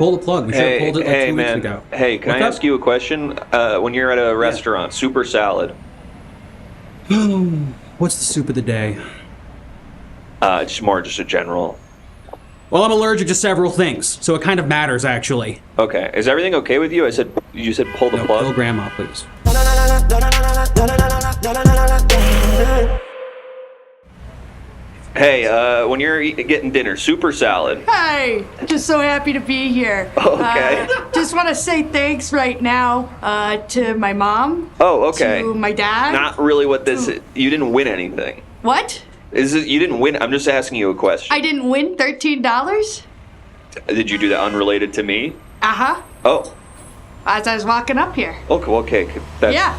pull the plug. We should have pulled it like 2 weeks ago. Hey, can I ask you a question? When you're at a restaurant, super salad. What's the soup of the day? It's more just a general. Well, I'm allergic to several things, so it kind of matters, actually. Okay. Is everything okay with you? You said pull the plug? Kill Grandma, please. Hey, when you're getting dinner, super salad. Hey, just so happy to be here. Okay. Just want to say thanks right now to my mom. Oh, okay. To my dad. Not really what this is. You didn't win anything. What? You didn't win. I'm just asking you a question. I didn't win $13? Did you do that unrelated to me? Uh-huh. Oh. As I was walking up here. Okay. Yeah.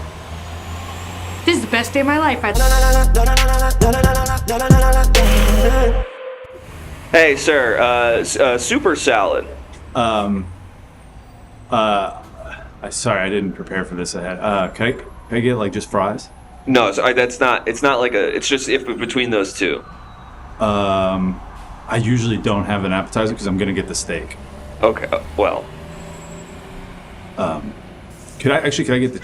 This is the best day of my life. Hey, sir. Super salad. Sorry, I didn't prepare for this ahead. Can I get like just fries? No, that's not. It's not like it's just between those two. I usually don't have an appetizer because I'm gonna get the steak. Okay. Well. Can I get the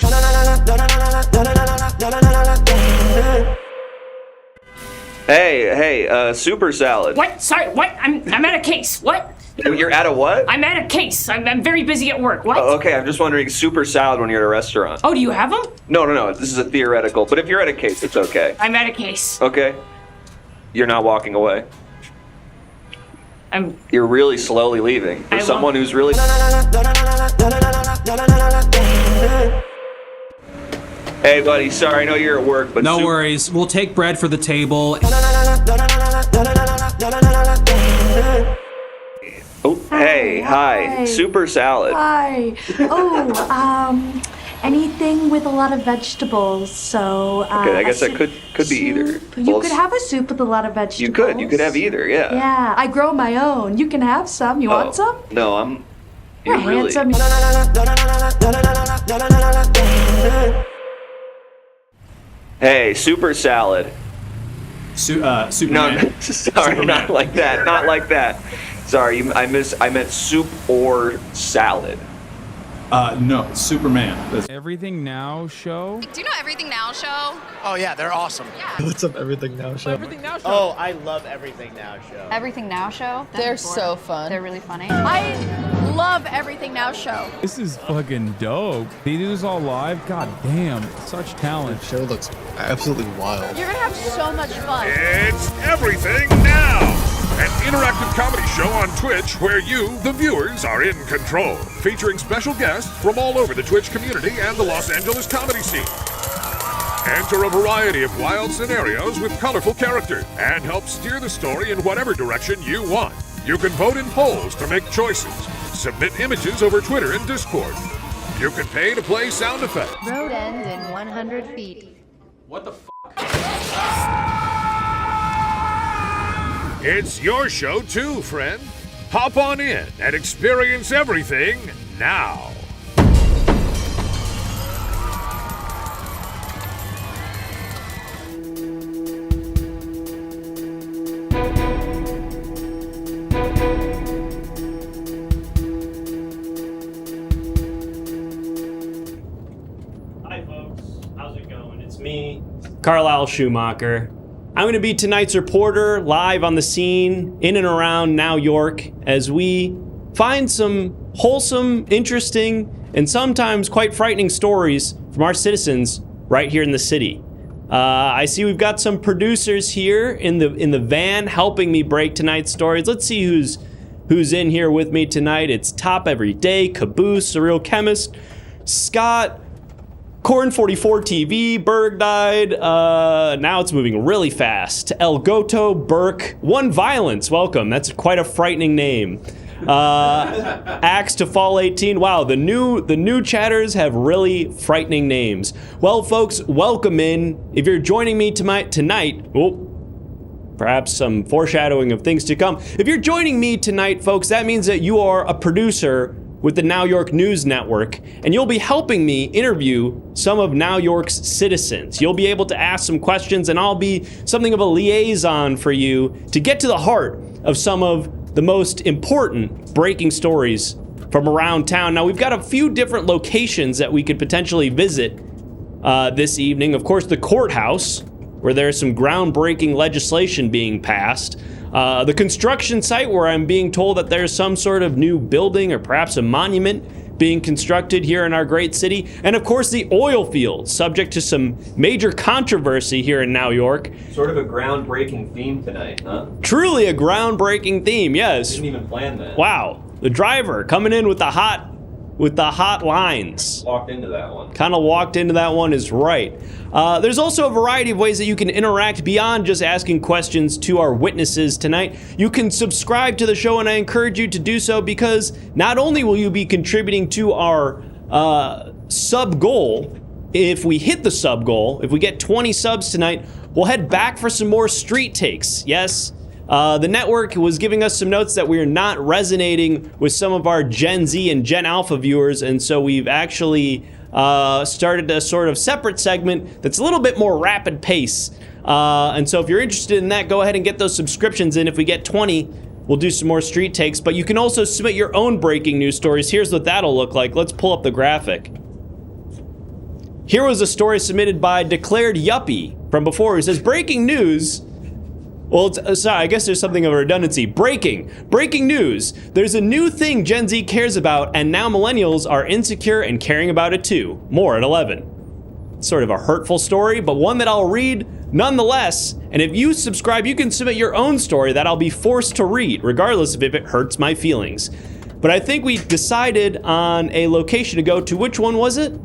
Hey, super salad. What? Sorry, what? I'm at a case. What? You're at a what? I'm at a case. I'm very busy at work. What? Oh, okay, I'm just wondering, super salad when you're at a restaurant. Oh, do you have them? No, this is a theoretical, but if you're at a case, it's okay. I'm at a case. Okay. You're not walking away. You're really slowly leaving. For someone who's really... Hey, buddy, sorry, I know you're at work, but... No worries. We'll take bread for the table. Oh, hey, hi. Super salad. Hi. Oh, anything with a lot of vegetables. So, okay, I guess that could be either. You could have a soup with a lot of vegetables. You could have either, yeah. Yeah, I grow my own. You can have some. You want some? No, You're really... handsome. Hey, super salad. Superman. No, sorry, Superman. Not like that. Sorry, I meant soup or salad. No, Superman. Everything Now Show? Do you know Everything Now Show? Oh yeah, they're awesome. Yeah. What's up, Everything Now Show? Everything Now Show. Oh, I love Everything Now Show. Everything Now Show? They're so fun. They're really funny. I love Everything Now Show. This is fucking dope. They do this all live? God damn, such talent. The show looks absolutely wild. You're gonna have so much fun. It's Everything Now! An interactive comedy show on Twitch where you, the viewers, are in control. Featuring special guests from all over the Twitch community and the Los Angeles comedy scene. Enter a variety of wild scenarios with colorful characters and help steer the story in whatever direction you want. You can vote in polls to make choices. Submit images over Twitter and Discord. You can pay to play sound effects. Road end in 100 feet. What the f***? It's your show too, friend. Hop on in and experience everything now. Hi folks, how's it going? It's me, Carlisle Schumacher. I'm going to be tonight's reporter live on the scene in and around New York as we find some wholesome, interesting, and sometimes quite frightening stories from our citizens right here in the city. I see we've got some producers here in the van helping me break tonight's stories. Let's see who's in here with me tonight. It's Top Every Day, Caboose, Surreal Chemist, Scott, Corn 44 TV, Berg died. Now it's moving really fast. El Goto, Burke, One Violence. Welcome. That's quite a frightening name. Axe to Fall 18. Wow, the new chatters have really frightening names. Well, folks, welcome in. If you're joining me tonight, well, perhaps some foreshadowing of things to come. If you're joining me tonight, folks, that means that you are a producer with the New York News Network, and you'll be helping me interview some of New York's citizens. You'll be able to ask some questions, and I'll be something of a liaison for you to get to the heart of some of the most important breaking stories from around town. Now, we've got a few different locations that we could potentially visit this evening. Of course, the courthouse, where there's some groundbreaking legislation being passed. The construction site, where I'm being told that there's some sort of new building or perhaps a monument being constructed here in our great city. And of course, the oil fields, subject to some major controversy here in New York. Sort of a groundbreaking theme tonight, huh? Truly a groundbreaking theme, yes. Didn't even plan that. Wow, the driver coming in with the hot lines. Walked into that one. Kind of walked into that one is right. There's also a variety of ways that you can interact beyond just asking questions to our witnesses tonight. You can subscribe to the show, and I encourage you to do so, because not only will you be contributing to our sub goal, if we hit the sub goal, if we get 20 subs tonight, we'll head back for some more street takes. Yes, the network was giving us some notes that we're not resonating with some of our Gen Z and Gen Alpha viewers, and so we've actually started a sort of separate segment that's a little bit more rapid pace. And so if you're interested in that, go ahead and get those subscriptions in. If we get 20, we'll do some more street takes, but you can also submit your own breaking news stories. Here's what that'll look like. Let's pull up the graphic. Here was a story submitted by Declared Yuppie from before, who says, breaking news. Well, sorry, I guess there's something of a redundancy. Breaking news. There's a new thing Gen Z cares about, and now millennials are insecure and caring about it too. More at 11. It's sort of a hurtful story, but one that I'll read nonetheless. And if you subscribe, you can submit your own story that I'll be forced to read, regardless of if it hurts my feelings. But I think we decided on a location to go to. Which one was it?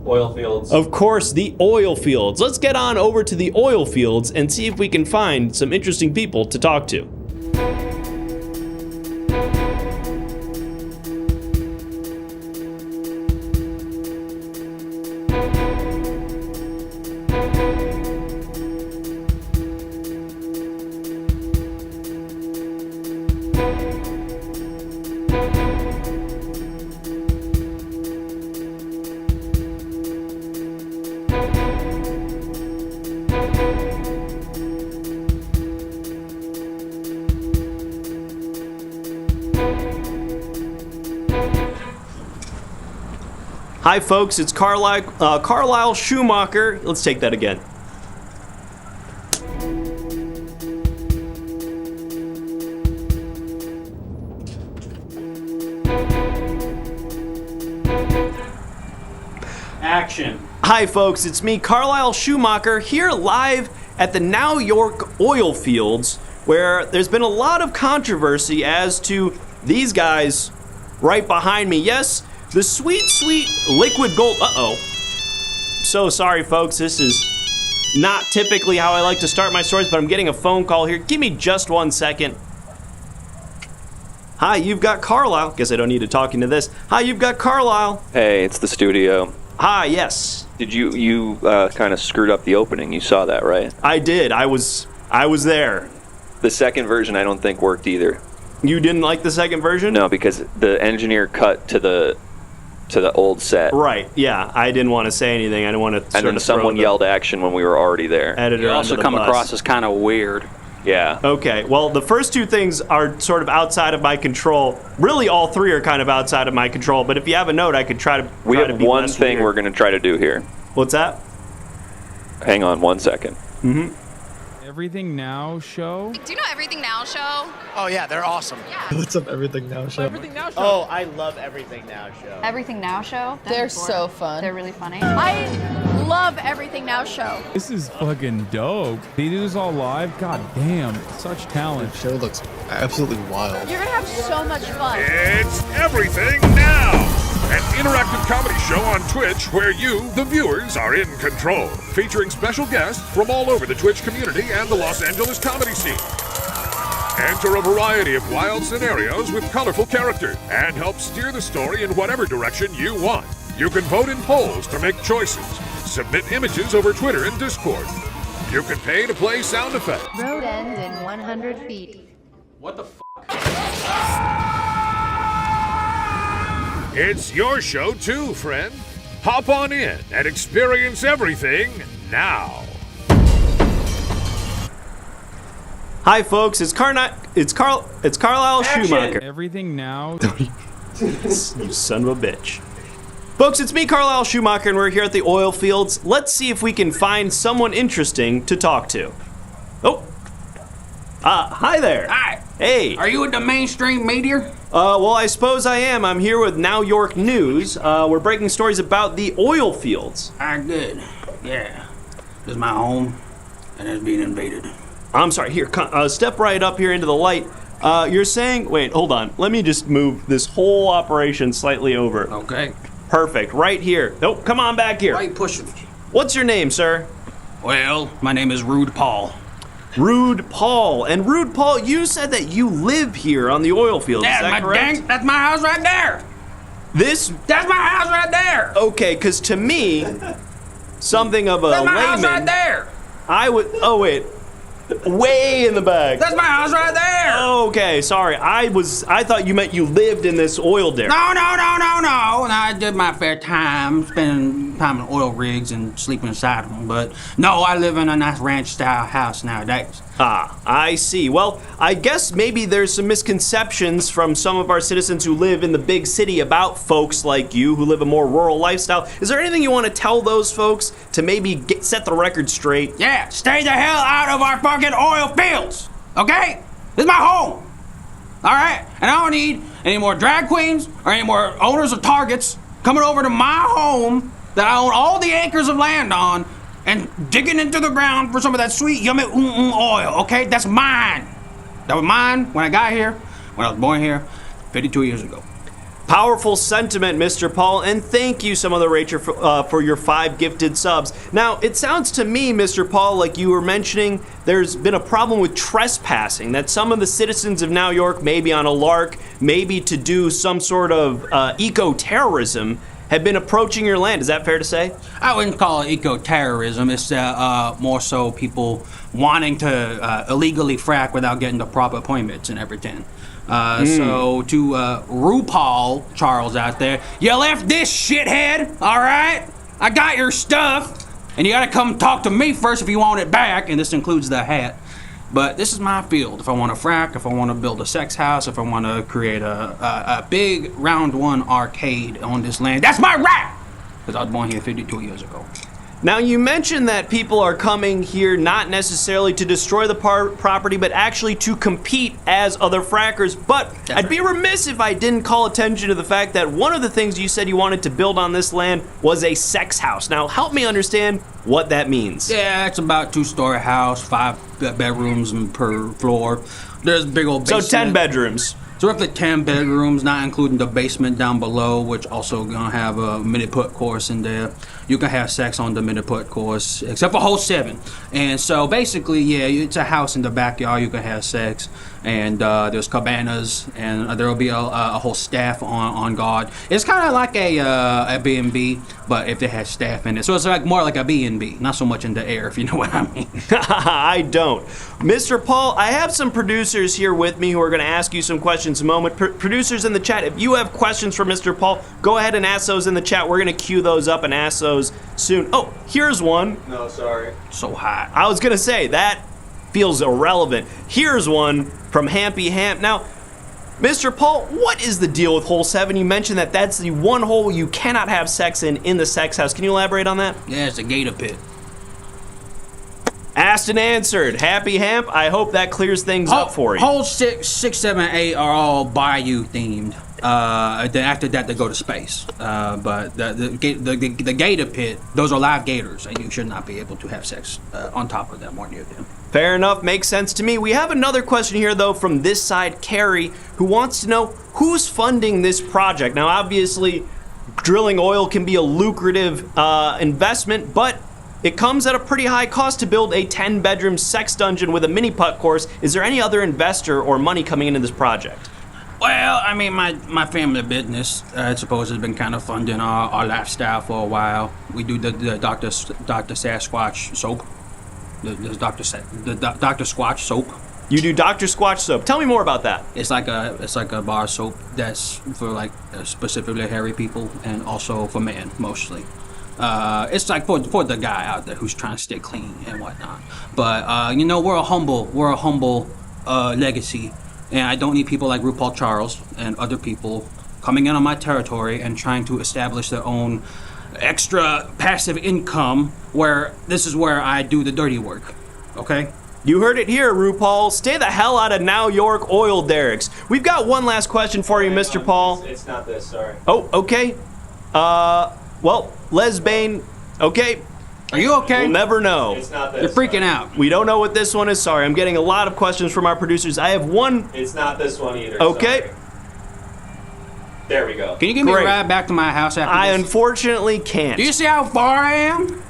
Oil fields. Of course, the oil fields. Let's get on over to the oil fields and see if we can find some interesting people to talk to. Hi folks, it's Carlisle Schumacher. Let's take that again. Action. Hi folks, it's me, Carlisle Schumacher, here live at the New York oil fields, where there's been a lot of controversy as to these guys right behind me. Yes, the sweet, sweet liquid gold. Uh-oh. So sorry, folks. This is not typically how I like to start my stories, but I'm getting a phone call here. Give me just 1 second. Hi, you've got Carlisle. Guess I don't need to talk into this. Hi, you've got Carlisle. Hey, it's the studio. Hi, yes. Did you kind of screwed up the opening? You saw that, right? I did. I was there. The second version I don't think worked either. You didn't like the second version? No, because the engineer cut to the old set. Right, yeah. I didn't want to say anything. I didn't want to. And then someone yelled action when we were already there. Editor you also come across as kind of weird. Yeah. Okay, well, the first two things are sort of outside of my control. Really, all three are kind of outside of my control, but if you have a note, I could try to We try have to be one less thing weird. we're going to try to do here. What's that? Hang on 1 second. Mm-hmm. Everything Now Show? Do you know Everything Now Show? Oh yeah, they're awesome. Yeah. What's up, Everything Now Show? Everything Now Show. Oh, I love Everything Now Show. Everything Now Show? They're so fun. They're really funny. I love Everything Now Show. This is fucking dope. They do this all live? God damn, such talent. The show looks absolutely wild. You're gonna have so much fun. It's Everything Now, an interactive comedy show on Twitch where you, the viewers, are in control, featuring special guests from all over the Twitch community and the Los Angeles comedy scene. Enter a variety of wild scenarios with colorful characters and help steer the story in whatever direction you want. You can vote in polls to make choices, submit images over Twitter and Discord. You can pay to play sound effects. Road ends in 100 feet. What the f***? It's your show too, friend. Hop on in and experience everything now. Hi, folks. It's Carlisle Action. Schumacher. Everything Now. You son of a bitch. Folks, it's me, Carlisle Schumacher, and we're here at the oil fields. Let's see if we can find someone interesting to talk to. Oh. Hi there. Hi. Hey. Are you with the mainstream media? Well, I suppose I am. I'm here with Now York News. We're breaking stories about the oil fields. Good. Yeah. This is my home, and it's being invaded. I'm sorry. Here, step right up here into the light. You're saying... Wait, hold on. Let me just move this whole operation slightly over. Okay. Perfect. Right here. Nope, come on back here. Why are you pushing me? What's your name, sir? Well, my name is Rude Paul. Rude Paul. And Rude Paul, you said that you live here on the oil field. Is that correct? That's my house right there. That's my house right there. Okay, because to me, something of a That's my layman... house right there. I would... Oh, wait. Way in the back. That's my house right there. Okay, sorry. I thought you meant you lived in this oil derrick. No. I did my fair time spending time in oil rigs and sleeping inside them. But no, I live in a nice ranch-style house nowadays. I see. Well, I guess maybe there's some misconceptions from some of our citizens who live in the big city about folks like you who live a more rural lifestyle. Is there anything you want to tell those folks to maybe set the record straight? Yeah, stay the hell out of our fucking oil fields, okay? This is my home, all right? And I don't need any more drag queens or any more owners of Targets coming over to my home that I own all the acres of land on and digging into the ground for some of that sweet, yummy oil, okay? That's mine. That was mine when I got here, when I was born here, 52 years ago. Powerful sentiment, Mr. Paul, and thank you, some other Rachel, for your 5 gifted subs. Now, it sounds to me, Mr. Paul, like you were mentioning there's been a problem with trespassing, that some of the citizens of Now York, maybe on a lark, maybe to do some sort of eco-terrorism, have been approaching your land. Is that fair to say? I wouldn't call it eco-terrorism. It's more so people wanting to illegally frack without getting the proper permits and everything. So to RuPaul Charles out there, you left this shithead, all right? I got your stuff, and you gotta come talk to me first if you want it back, and this includes the hat. But this is my field. If I want to frack, if I want to build a sex house, if I want to create a big round one arcade on this land, that's my right! Because I was born here 52 years ago. Now, you mentioned that people are coming here not necessarily to destroy the property, but actually to compete as other frackers. But I'd be remiss if I didn't call attention to the fact that one of the things you said you wanted to build on this land was a sex house. Now, help me understand what that means. Yeah, it's about 2-story house, 5 bedrooms per floor. There's a big old basement. So 10 bedrooms. So roughly 10 bedrooms, not including the basement down below, which also gonna have a mini-put course in there. You can have sex on the mini-put course, except for hole 7. And so basically, yeah, it's a house in the backyard. You can have sex, and there's cabanas, and there will be a whole staff on guard. It's kind of like a B&B, but if it has staff in it. So it's like more like a B&B, not so much in the air, if you know what I mean. I don't. Mr. Paul, I have some producers here with me who are going to ask you some questions in a moment. Producers in the chat, if you have questions for Mr. Paul, go ahead and ask those in the chat. We're going to queue those up and ask those soon. Oh, here's one. No, sorry. So hot. I was going to say, that feels irrelevant. Here's one from Hampy Hamp. Now, Mr. Paul, what is the deal with hole 7? You mentioned that that's the one hole you cannot have sex in the sex house. Can you elaborate on that? Yeah, it's a gator pit. Asked and answered. Happy Hamp, I hope that clears things up for you. Holes 6, 7, 8 are all bayou themed. Then after that, they go to space. But the gator pit, those are live gators, and you should not be able to have sex on top of them or near them. Fair enough, makes sense to me. We have another question here, though, from this side, Carrie, who wants to know who's funding this project. Now, obviously, drilling oil can be a lucrative investment, but it comes at a pretty high cost to build a 10-bedroom sex dungeon with a mini-putt course. Is there any other investor or money coming into this project? Well, I mean, my family business, I suppose, has been kind of funding our lifestyle for a while. We do the Dr. Sasquatch soap. The Dr. Squatch soap. You do Dr. Squatch soap. Tell me more about that. It's like a bar soap that's for like specifically hairy people and also for men mostly. It's like for the guy out there who's trying to stay clean and whatnot. But you know, we're a humble legacy, and I don't need people like RuPaul Charles and other people coming in on my territory and trying to establish their own extra passive income, where this is where I do the dirty work, okay? You heard it here, RuPaul. Stay the hell out of Now York oil derricks. We've got one last question for you, Mr. Paul. It's not this, sorry. Oh, okay. Well, Les Bane, okay. Are you okay? We'll never know. It's not this. You're freaking out. We don't know what this one is. Sorry, I'm getting a lot of questions from our producers. I have one. It's not this one either. Okay. Sorry. There we go. Can you give me Great. a ride back to my house after I this? unfortunately can't. Do you see how far I am?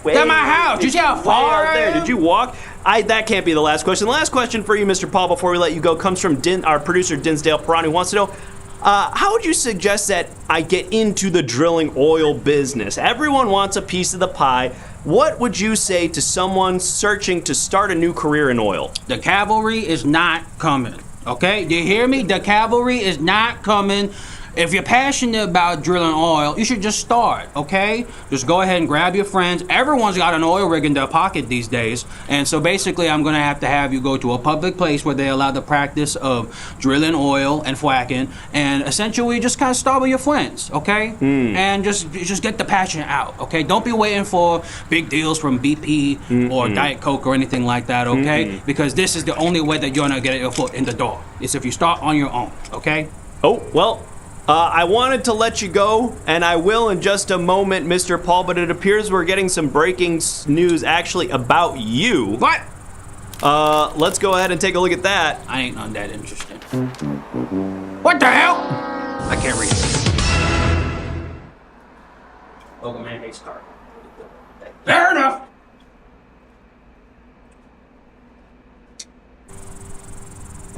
Way At my house. Do you see how far out I there? am? Did you walk? That can't be the last question. The last question for you, Mr. Paul, before we let you go, comes from our producer, Dinsdale Perrone, who wants to know, how would you suggest that I get into the drilling oil business? Everyone wants a piece of the pie. What would you say to someone searching to start a new career in oil? The cavalry is not coming, okay? Do you hear me? The cavalry is not coming. If you're passionate about drilling oil, you should just start, okay? Just go ahead and grab your friends. Everyone's got an oil rig in their pocket these days. And so basically, I'm going to have you go to a public place where they allow the practice of drilling oil and fracking. And essentially, just kind of start with your friends, okay? And just get the passion out, okay? Don't be waiting for big deals from BP or Diet Coke or anything like that, okay? Because this is the only way that you're going to get your foot in the door. It's if you start on your own, okay? Oh, well, I wanted to let you go, and I will in just a moment, Mr. Paul, but it appears we're getting some breaking news actually about you. What? Let's go ahead and take a look at that. I ain't not that interested. What the hell? I can't read it. Local man hates car. Fair enough.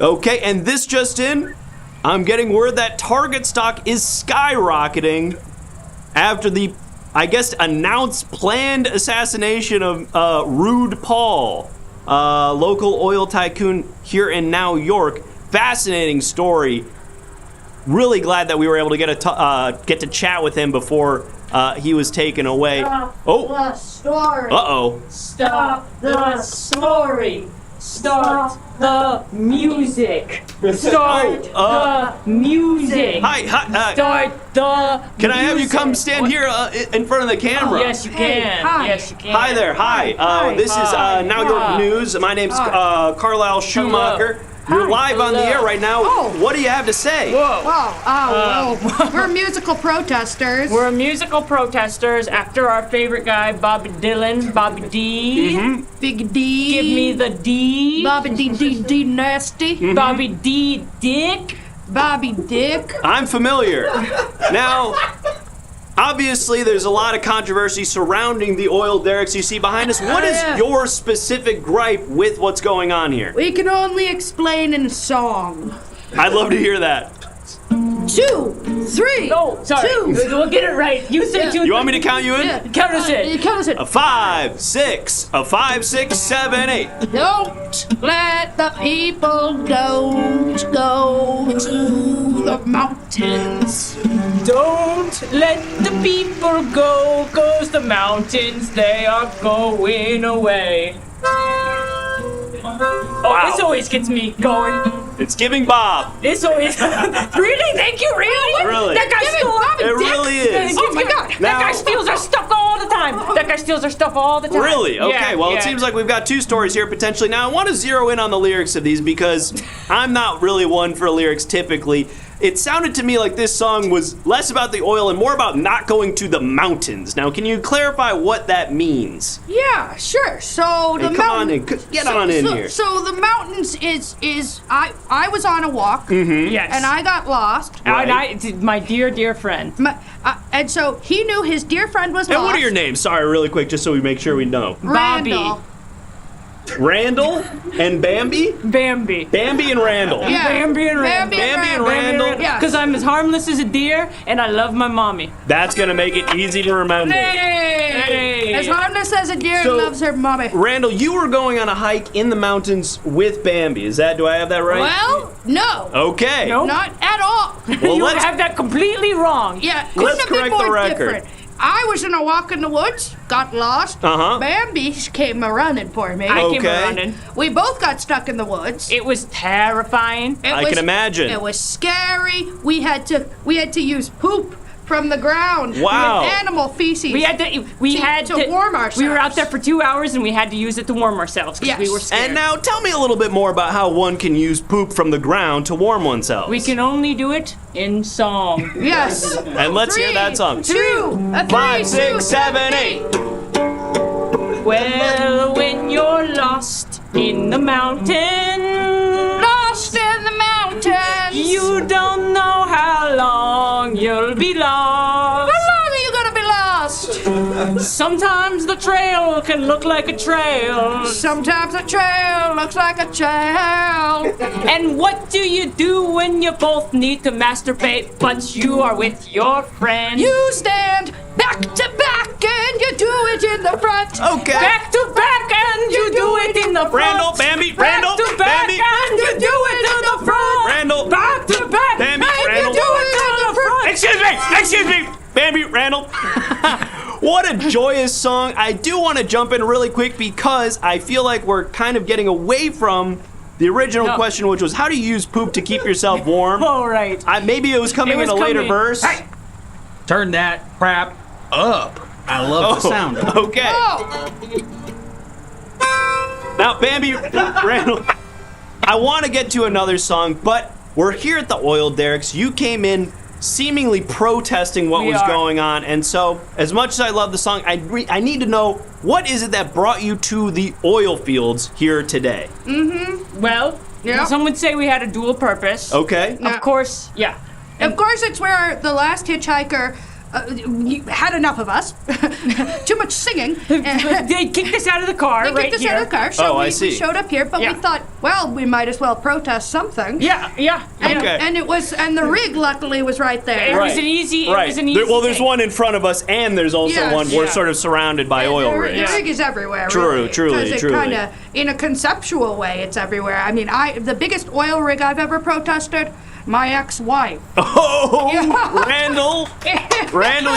Okay, and this just in. I'm getting word that Target stock is skyrocketing after the, I guess, announced planned assassination of Rude Paul, local oil tycoon here in Now York. Fascinating story. Really glad that we were able to get to chat with him before he was taken away. The story. Uh-oh. Stop the story. Start the music. Start the music. Hi. Start the Can I have you come stand here in front of the camera? Yes, you can. Hi. Yes, you can. Hi there. Hi. This is Now York News. My name's Carlisle Schumacher. You're live on the air right now. Oh. What do you have to say? Whoa. We're musical protesters. We're musical protesters after our favorite guy, Bobby Dylan, Bobby D. Big D. Give me the D. Bobby D nasty. Bobby D Dick. Bobby Dick. I'm familiar. Now, obviously, there's a lot of controversy surrounding the oil derricks you see behind us. What is your specific gripe with what's going on here? We can only explain in song. I'd love to hear that. 2, 3. No, sorry. 2. We'll get it right. You said 2. You want me to count you in? Yeah. Count us in. You count us in. A 5, 6, a 5, 6, 7, 8. Don't let the people go to the mountains. Don't let the people go, 'cause the mountains, they are going away. Oh, this always gets me going. It's giving Bob. This always... Really? Thank you, really? Really. That guy stole our It really is. Oh my God. That guy steals our stuff all the time. That guy steals our stuff all the time. Really? Okay, Yeah, well, yeah. it seems like we've got two stories here potentially. Now, I want to zero in on the lyrics of these because I'm not really one for lyrics typically. It sounded to me like this song was less about the oil and more about not going to the mountains. Now, can you clarify what that means? Yeah, sure. So the Hey, come on mountain. in. Get on in here. So the mountains is I was on a walk. Yes. And I got lost. And my dear friend. And so he knew his dear friend was And lost. what are your names? Sorry, really quick, just so we make sure we know. Randall. Randall and Bambi? Bambi. Bambi and Randall. Yeah. Bambi and Randall. Bambi and Randall. Yeah. Because I'm as harmless as a deer, and I love my mommy. That's going to make it easy to remember. Hey. As harmless as a deer So, loves her mommy. Randall, you were going on a hike in the mountains with Bambi. Do I have that right? Well, no. Okay. Nope. Not at all. Well, You let's have that completely wrong. Yeah, couldn't Let's have been correct the more record. different. I was in a walk in the woods, got lost. Bambi came a-running for me. I came a-running. We both got stuck in the woods. It was terrifying. I can imagine. It was scary. We had to use poop from the ground. Wow. With animal feces. We had to warm ourselves. We were out there for 2 hours and we had to use it to warm ourselves because we were scared. And now tell me a little bit more about how one can use poop from the ground to warm oneself. We can only do it in song. Yes. And let's hear that song. 2, 5, 6, 7, 8. Well, when you're lost in the mountain, lost in the mountains, you don't know how long you'll be lost. How long are you gonna be lost? Sometimes the trail can look like a trail. Sometimes the trail looks like a trail. And what do you do when you both need to masturbate, but you are with your friend? You stand back to back and you do it in the front. Okay. Back to back and you do it in the front. Randall, Bambi, Randall, back to back Bambi. and you do it in the front. Randall. Back to back. Bambi, and Randall. you do it in the front. Excuse me. Bambi, Randall. What a joyous song. I do want to jump in really quick because I feel like we're kind of getting away from the original question, which was how do you use poop to keep yourself warm? All right. Maybe it was coming in a later verse. Hey, turn that crap up. I love the sound of it. Okay. Now, Bambi, Randall, I want to get to another song, but we're here at the oil derricks. You came in seemingly protesting what was going on, and so as much as I love the song, I need to know, what is it that brought you to the oil fields here today? Well, some would say we had a dual purpose. Okay. Of course, yeah. Of course, it's where the last hitchhiker had enough of us. Too much singing. They kicked us out of the car They kicked us out of the car, so we showed up here, but we thought, well, we might as well protest something. Yeah. And the rig luckily was right there. It was an easy Well, there's one in front of us, and there's also one we're sort of surrounded by oil The rigs. rig is everywhere. Truly. Because it kind of, in a conceptual way, it's everywhere. I mean, the biggest oil rig I've ever protested, my ex-wife. Randall,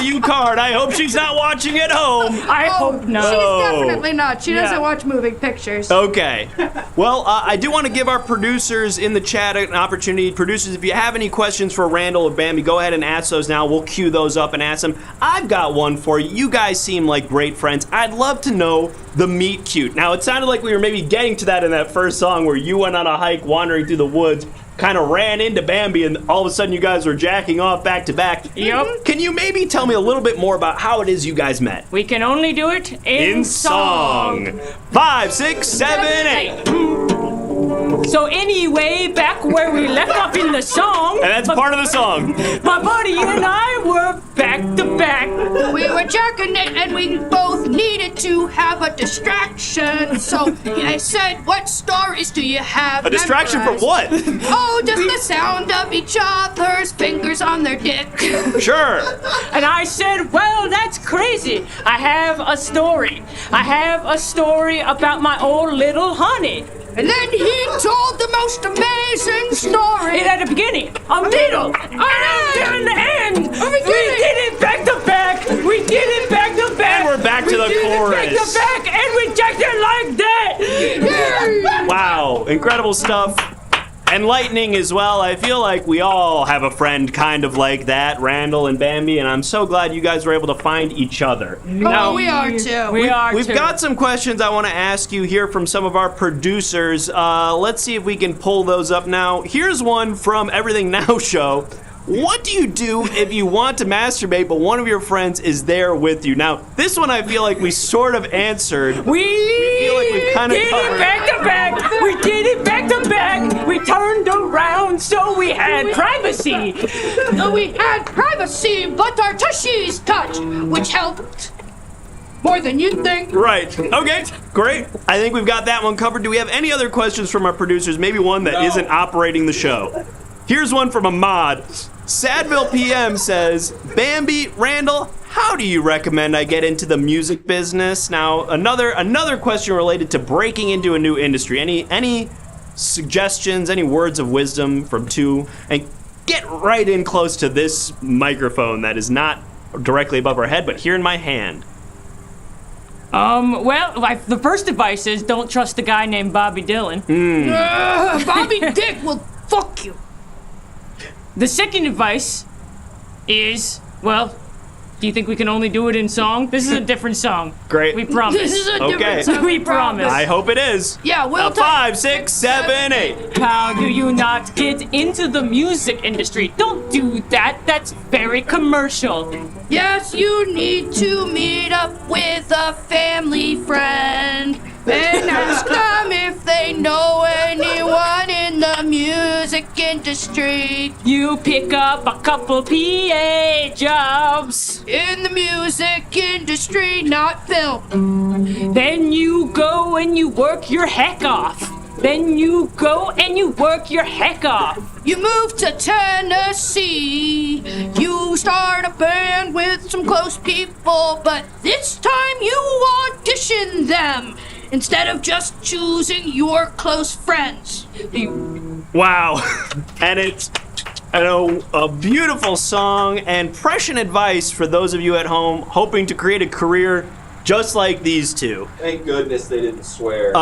you card. I hope she's not watching at home. I hope not. She's definitely not. She doesn't watch moving pictures. Okay. Well, I do want to give our producers in the chat an opportunity. Producers, if you have any questions for Randall or Bambi, go ahead and ask those now. We'll queue those up and ask them. I've got one for you. You guys seem like great friends. I'd love to know the meet cute. Now, it sounded like we were maybe getting to that in that first song where you went on a hike wandering through the woods, kind of ran into Bambi, and all of a sudden you guys were jacking off back to back. Yep. Can you maybe tell me a little bit more about how it is you guys met? We can only do it in song. 5, 6, 7, 8. So anyway, back where we left off in the song. And that's part of the song. My buddy and I were back to back. We were jacking it, and we both needed to have a distraction. So I said, what stories do you have? A distraction for what? Oh, just the sound of each other's fingers on their dick. Sure. And I said, well, that's crazy. I have a story. I have a story about my old little honey. And then he told the most amazing story. It had a beginning, a middle, and an end. We did it back to back. We did it back to back. And we're back to the chorus. We did it back to back, and we jacked it like that. Wow, incredible stuff. Enlightening as well. I feel like we all have a friend kind of like that, Randall and Bambi, and I'm so glad you guys were able to find each other. Oh, we are too. We've got some questions I want to ask you here from some of our producers. Let's see if we can pull those up now. Here's one from Everything Now Show. What do you do if you want to masturbate, but one of your friends is there with you? Now, this one I feel like we sort of answered. We feel like we've kind of did covered. it back to back. We did it back to back. We turned around so we had privacy. We had privacy, but our tushies touched, which helped more than you'd think. Right. Okay, great. I think we've got that one covered. Do we have any other questions from our producers? Maybe one that isn't operating the show. Here's one from Ahmad. Sadville PM says, Bambi, Randall, how do you recommend I get into the music business? Now, another question related to breaking into a new industry. Any suggestions, any words of wisdom from two? And get right in close to this microphone that is not directly above our head, but here in my hand. Well, the first advice is don't trust a guy named Bobby Dylan. Bobby Dick will fuck you. The second advice is, well, do you think we can only do it in song? This is a different song. Great. We promise. This is a different song. We promise. I hope it is. Yeah, we'll 5, 6, 7, 8. How do you not get into the music industry? Don't do that. That's very commercial. Yes, you need to meet up with a family friend and ask them if they know anyone in the music industry. You pick up a couple PA jobs in the music industry, not film. Then you go and you work your heck off. Then you go and you work your heck off. You move to Tennessee. You start a band with some close people, but this time you audition them instead of just choosing your close friends. Wow. And it's a beautiful song and prescient advice for those of you at home hoping to create a career just like these two. Thank goodness they didn't swear.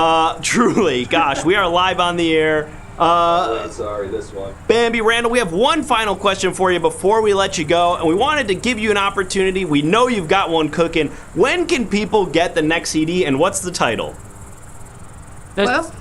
Truly, gosh, we are live on the air. Sorry, this one. Bambi, Randall, we have one final question for you before we let you go, and we wanted to give you an opportunity. We know you've got one cooking. When can people get the next CD, and what's the title? Well,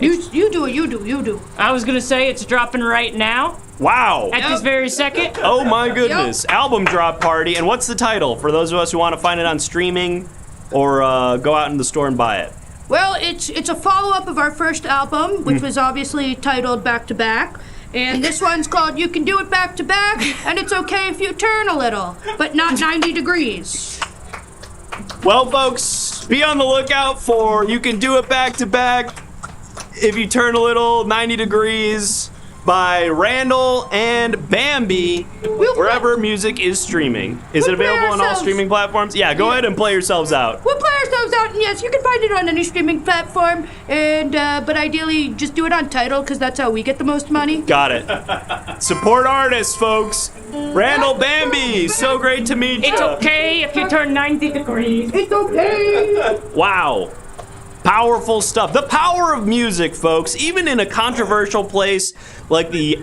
you do. I was gonna say it's dropping right now. Wow. At this very second. Oh my goodness. Album drop party. And what's the title for those of us who want to find it on streaming or go out in the store and buy it? Well, it's a follow-up of our first album, which was obviously titled Back to Back. And this one's called You Can Do It Back to Back, and it's okay if you turn a little, but not 90 degrees. Well, folks, be on the lookout for You Can Do It Back to Back if you turn a little, 90 degrees, by Randall and Bambi, wherever music is streaming. Is it available on all streaming platforms? Yeah, go ahead and play yourselves out. We'll play ourselves out, and yes, you can find it on any streaming platform, and but ideally just do it on Tidal, because that's how we get the most money. Got it. Support artists, folks. Randall, Bambi, so great to meet you. It's okay if you turn 90 degrees. It's okay. Wow. Powerful stuff. The power of music, folks. Even in a controversial place like the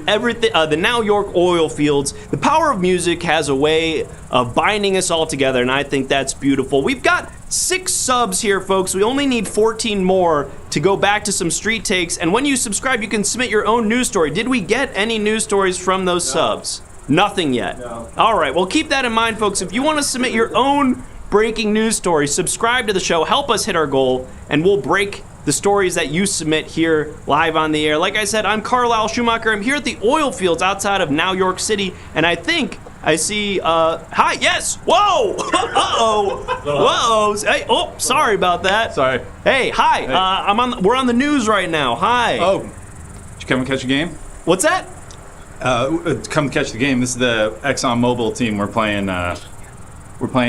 Now York oil fields, the power of music has a way of binding us all together, and I think that's beautiful. We've got 6 subs here, folks. We only need 14 more to go back to some street takes, and when you subscribe, you can submit your own news story. Did we get any news stories from those subs? Nothing yet. No. All right, well, keep that in mind, folks. If you want to submit your own breaking news stories, subscribe to the show, help us hit our goal, and we'll break the stories that you submit here live on the air. Like I said, I'm Carlisle Schumacher. I'm here at the oil fields outside of Now York City, and I think I see, hi, yes, whoa, uh-oh, hey, oh, sorry about that. Sorry. Hey, hi, we're on the news right now, hi. Oh, did you come and catch a game? What's that? Come catch the game. This is the ExxonMobil team we're playing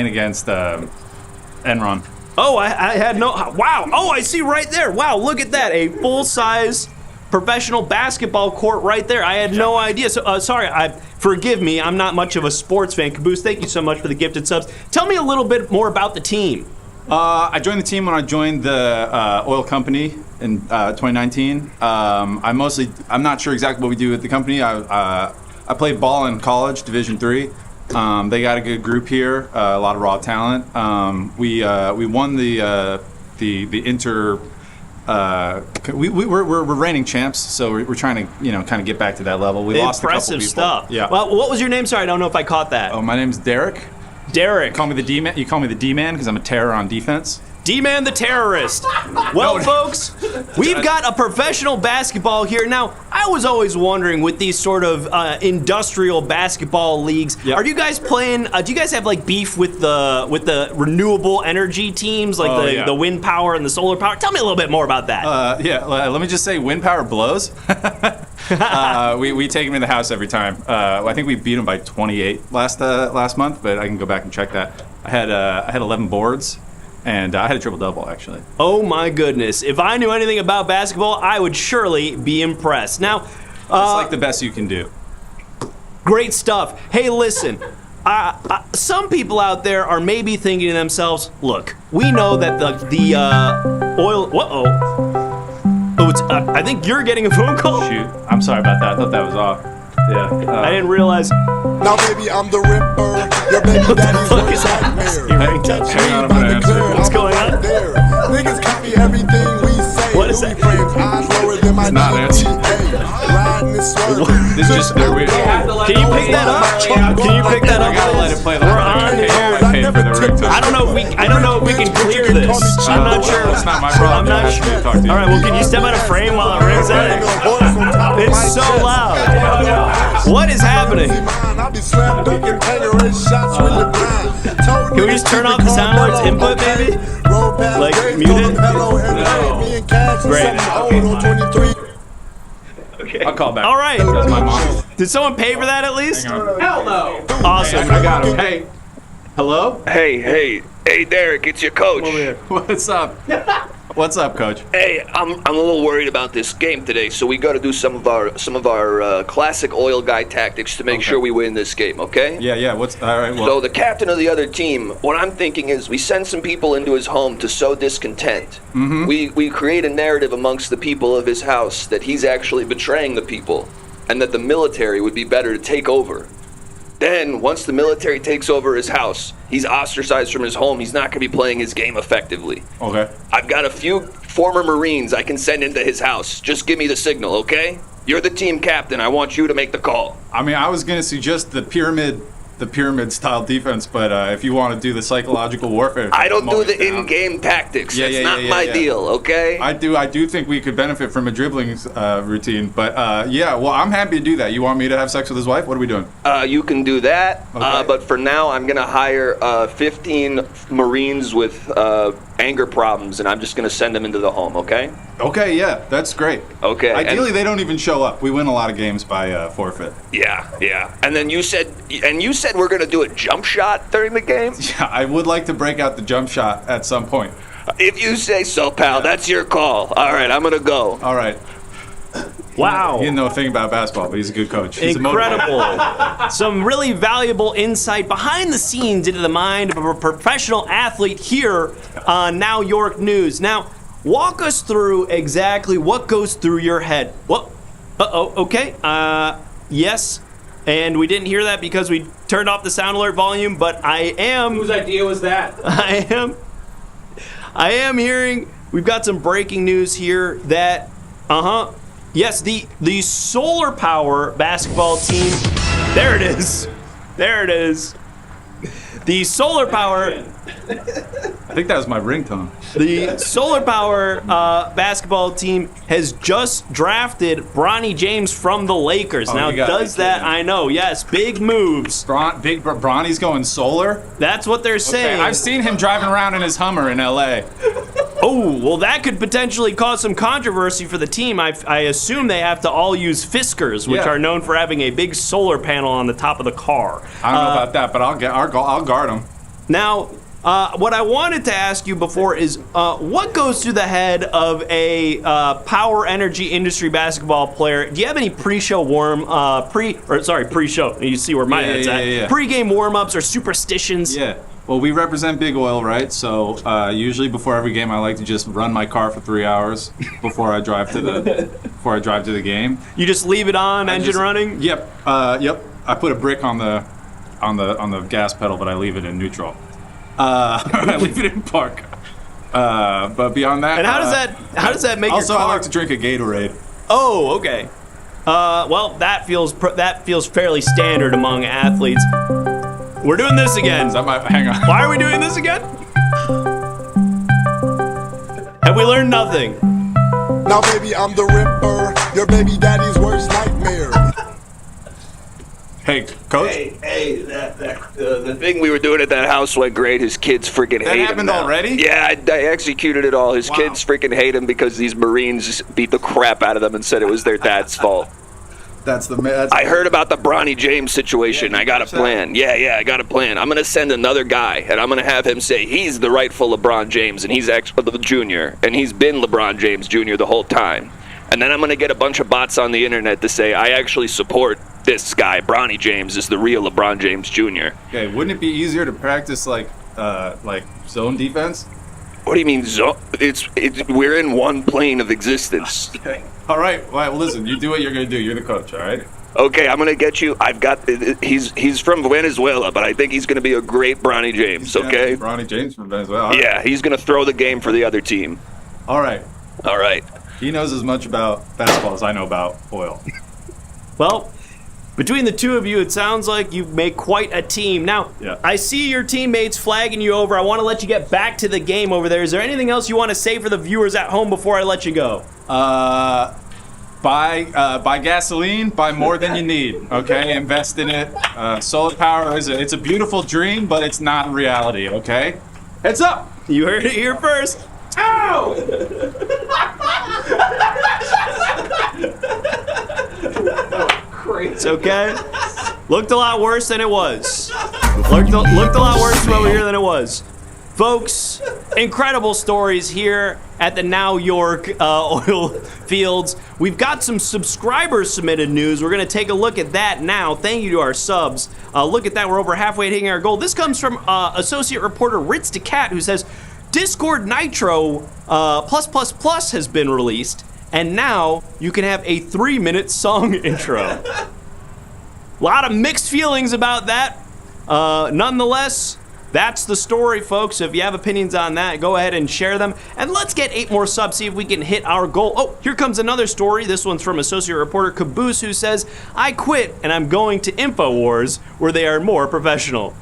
against Enron. Oh, I had no... Wow. Oh, I see right there. Wow, look at that. A full-size professional basketball court right there. I had no idea. So, sorry, forgive me. I'm not much of a sports fan. Caboose, thank you so much for the gifted subs. Tell me a little bit more about the team. I joined the team when I joined the oil company in 2019. I'm not sure exactly what we do at the company. I played ball in college, Division III. They got a good group here, a lot of raw talent. We won the inter. We're reigning champs, so we're trying to kind of get back to that level. We lost a couple people. Impressive stuff. Yeah. Well, what was your name? Sorry, I don't know if I caught that. Oh, my name's Derek. Derek. You call me the D-man. You call me the D-man because I'm a terror on defense. D-Man the terrorist. Well, folks, we've got a professional basketball here. Now, I was always wondering with these sort of industrial basketball leagues, are you guys playing, do you guys have like beef with the renewable energy teams, like the wind power and the solar power? Tell me a little bit more about that. Let me just say wind power blows. We take them in the house every time. I think we beat them by 28 last month, but I can go back and check that. I had 11 boards. And I had a triple-double, actually. Oh, my goodness. If I knew anything about basketball, I would surely be impressed. Now, it's like the best you can do. Great stuff. Hey, listen, some people out there are maybe thinking to themselves, look, we know that the oil... Oh, I think you're getting a phone call. Shoot, I'm sorry about that. I thought that was off. Yeah. I didn't realize. Now, baby, I'm the Ripper. Your baby daddy's worst nightmare. Hang on, I'm gonna answer. What's going on? Niggas copy everything we say. What is that? Frames, eyes lower than my not answering. Riding this swerve. This just there we Can you pick that up? Can you pick that up? I gotta let it play. We're on the air. I paid for the ringtone. I don't know if we can clear this. I'm not sure. It's not my problem. I'm not sure. All right. Well, can you step out of frame while it rings out? It's so loud. What is happening? Can we just turn off the sound alert's input, baby? Like, mute it? Great. Okay. I'll call back. All right. That's my mom. Did someone pay for that at least? Hell no. Awesome. Hey, I got him. Hey. Hello? Hey, Derek, it's your coach. What's up? What's up, Coach? Hey, I'm a little worried about this game today, so we got to do some of our classic oil guy tactics to make sure we win this game. Okay? Yeah. All right. Well. So the captain of the other team, what I'm thinking is we send some people into his home to sow discontent. Mm-hmm. We create a narrative amongst the people of his house that he's actually betraying the people, and that the military would be better to take over. Then, once the military takes over his house, he's ostracized from his home. He's not going to be playing his game effectively. Okay. I've got a few former Marines I can send into his house. Just give me the signal, okay? You're the team captain. I want you to make the call. I mean, I was going to suggest the pyramid style defense, but if you want to do the psychological warfare, I don't do the in-game tactics. It's not my deal, okay? I do think we could benefit from a dribbling routine, but well, I'm happy to do that. You want me to have sex with his wife? What are we doing? You can do that, Okay. but for now, I'm going to hire 15 Marines with anger problems, and I'm just going to send them into the home, okay? Okay, yeah, that's great. Okay. Ideally, they don't even show up. We win a lot of games by forfeit. Yeah. And then you said we're going to do a jump shot during the game? Yeah, I would like to break out the jump shot at some point. If you say so, pal, that's your call. All right, I'm going to go. All right. Wow. He didn't know a thing about basketball, but he's a good coach. He's Incredible. Some really valuable insight behind the scenes into the mind of a professional athlete here on Now York News. Now, walk us through exactly what goes through your head. What? Okay. Yes. And we didn't hear that because we turned off the sound alert volume, but I am... Whose idea was that? I am hearing... We've got some breaking news here that... Yes, the solar power basketball team... There it is. The solar power... I think that was my ringtone. The solar power basketball team has just drafted Bronny James from the Lakers. Now, does that... I know, yes, big moves. Bronny's going solar? That's what they're saying. I've seen him driving around in his Hummer in L.A. Oh, well, that could potentially cause some controversy for the team. I assume they have to all use Fiskars, which are known for having a big solar panel on the top of the car. I don't know about that, but I'll guard him. Now, what I wanted to ask you before is, what goes through the head of a power energy industry basketball player? Do you have any pre-show pre-show? You see where my head's at. Yeah. Pre-game warm-ups or superstitions? Yeah. Well, we represent Big Oil, right? So usually before every game, I like to just run my car for 3 hours before I drive to the game. You just leave it on, engine running? Yep. I put a brick on the gas pedal, but I leave it in neutral. I leave it in park. But beyond that, and how does that make also, your car? I like to drink a Gatorade. Oh, okay. Well, that feels fairly standard among athletes. We're doing this again. Hang on. Why are we doing this again? Have we learned nothing? Now, baby, I'm the Ripper. Your baby daddy's worst nightmare. Hey, Coach. Hey, the thing we were doing at that house went great. His kids freaking hate him. That happened already? Yeah, I executed it all. His kids freaking hate him because these Marines beat the crap out of them and said it was their dad's fault. I heard about the Bronny James situation. I got a plan. Yeah, I got a plan. I'm going to send another guy, and I'm going to have him say he's the rightful LeBron James, and he's actually the junior, and he's been LeBron James Jr. the whole time. And then I'm going to get a bunch of bots on the internet to say I actually support this guy, Bronny James, is the real LeBron James Jr. Okay, wouldn't it be easier to practice like zone defense? What do you mean zone? We're in one plane of existence. Okay. All right. Well, listen. You do what you're gonna do. You're the coach. All right. Okay, I'm gonna get you. He's from Venezuela, but I think he's gonna be a great Bronny James. Okay. Bronny James from Venezuela. Right. Yeah, he's gonna throw the game for the other team. All right. All right. He knows as much about basketball as I know about oil. Well, between the two of you, it sounds like you make quite a team. Now, I see your teammates flagging you over. I want to let you get back to the game over there. Is there anything else you want to say for the viewers at home before I let you go? Buy gasoline, buy more than you need, okay? Invest in it. Solar power it's a beautiful dream, but it's not reality, okay? Heads up! You heard it here first. Ow! It's okay. Looked a lot worse than it was. Looked a lot worse from over here than it was. Folks, incredible stories here at the Now York oil fields. We've got some subscribers submitted news. We're going to take a look at that now. Thank you to our subs. Look at that. We're over halfway hitting our goal. This comes from associate reporter Ritz DeCat, who says, Discord Nitro +++ has been released, and now you can have a 3-minute song intro. A lot of mixed feelings about that. Nonetheless, that's the story, folks. If you have opinions on that, go ahead and share them. And let's get 8 more subs, see if we can hit our goal. Oh, here comes another story. This one's from associate reporter Caboose, who says, I quit and I'm going to InfoWars, where they are more professional.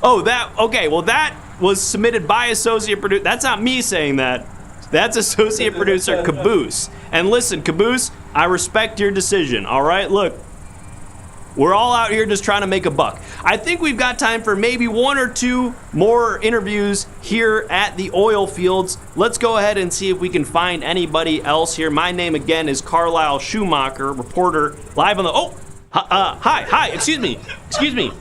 Oh, that was submitted by associate producer. That's not me saying that. That's associate producer Caboose. And listen, Caboose, I respect your decision, all right? Look, we're all out here just trying to make a buck. I think we've got time for maybe 1 or 2 more interviews here at the oil fields. Let's go ahead and see if we can find anybody else here. My name again is Carlisle Schumacher, reporter, live on the... Hi, excuse me.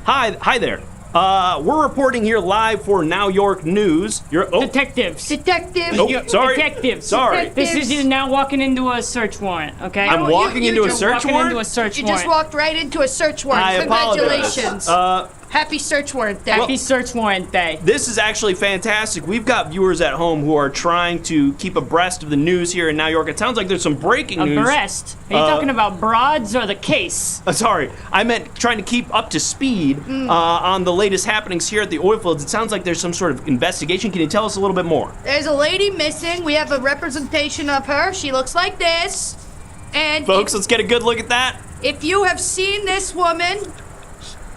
Hi there. We're reporting here live for Now York News. Detectives. Oh, sorry. Detectives. Sorry. This is you now walking into a search warrant, okay? I'm walking into a search warrant? Into a search You warrant. just walked right into a search warrant. I Congratulations. apologize. Happy search warrant day. Happy search warrant day. This is actually fantastic. We've got viewers at home who are trying to keep abreast of the news here in New York. It sounds like there's some breaking news. Abreast? Are you talking about broads or the case? Sorry, I meant trying to keep up to speed on the latest happenings here at the oil fields. It sounds like there's some sort of investigation. Can you tell us a little bit more? There's a lady missing. We have a representation of her. She looks like this. And folks, let's get a good look at that. If you have seen this woman...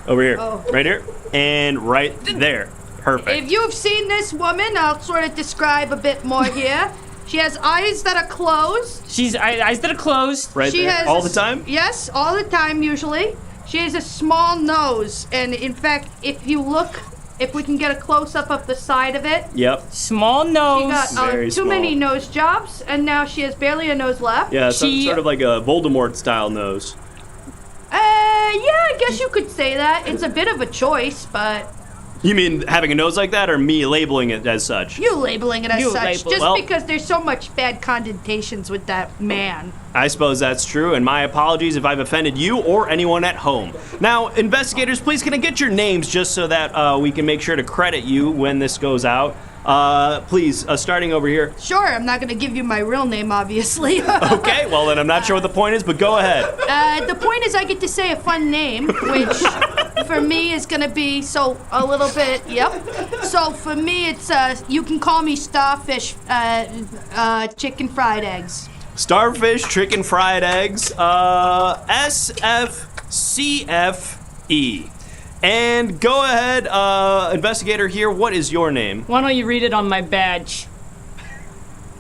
Over here. Right here. And right there. Perfect. If you have seen this woman, I'll sort of describe a bit more here. She has eyes that are closed. She's eyes that are closed. Right she there. Has all the time? Yes, all the time usually. She has a small nose, and in fact, if we can get a close-up of the side of it. Yep. Small nose. She got too many nose jobs, and now she has barely a nose left. Yeah, sort of like a Voldemort-style nose. Yeah, I guess you could say that. It's a bit of a choice, but... You mean having a nose like that, or me labeling it as such? You labeling it as such, Well, because there's so much bad connotations with that man. I suppose that's true, and my apologies if I've offended you or anyone at home. Now, investigators, please can I get your names just so that we can make sure to credit you when this goes out? Please, starting over here. Sure, I'm not going to give you my real name, obviously. Okay, well then I'm not sure what the point is, but go ahead. The point is I get to say a fun name, which for me is going to be So for me, it's, you can call me Starfish Chicken Fried Eggs. Starfish Chicken Fried Eggs, SFCFE. And go ahead, investigator here, what is your name? Why don't you read it on my badge?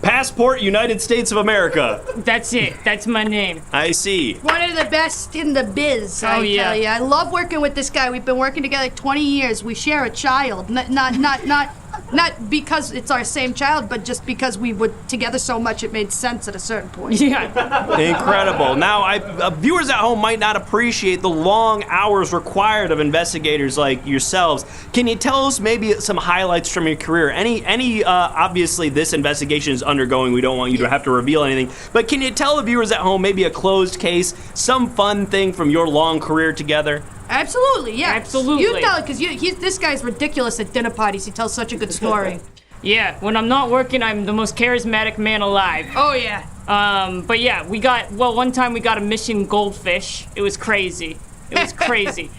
Passport United States of America. That's it. That's my name. I see. One of the best in the biz, tell you. I love working with this guy. We've been working together 20 years. We share a child. Not Not because it's our same child, but just because we were together so much it made sense at a certain point. Yeah. Incredible. Now, viewers at home might not appreciate the long hours required of investigators like yourselves. Can you tell us maybe some highlights from your career? Any obviously this investigation is undergoing. We don't want you to have to reveal anything. But can you tell the viewers at home maybe a closed case, some fun thing from your long career together? Absolutely, yeah. Absolutely. You tell it, because this guy's ridiculous at dinner parties. He tells such a good story. Yeah, when I'm not working, I'm the most charismatic man alive. Oh, yeah. But yeah, one time we got a missing goldfish. It was crazy. It was crazy.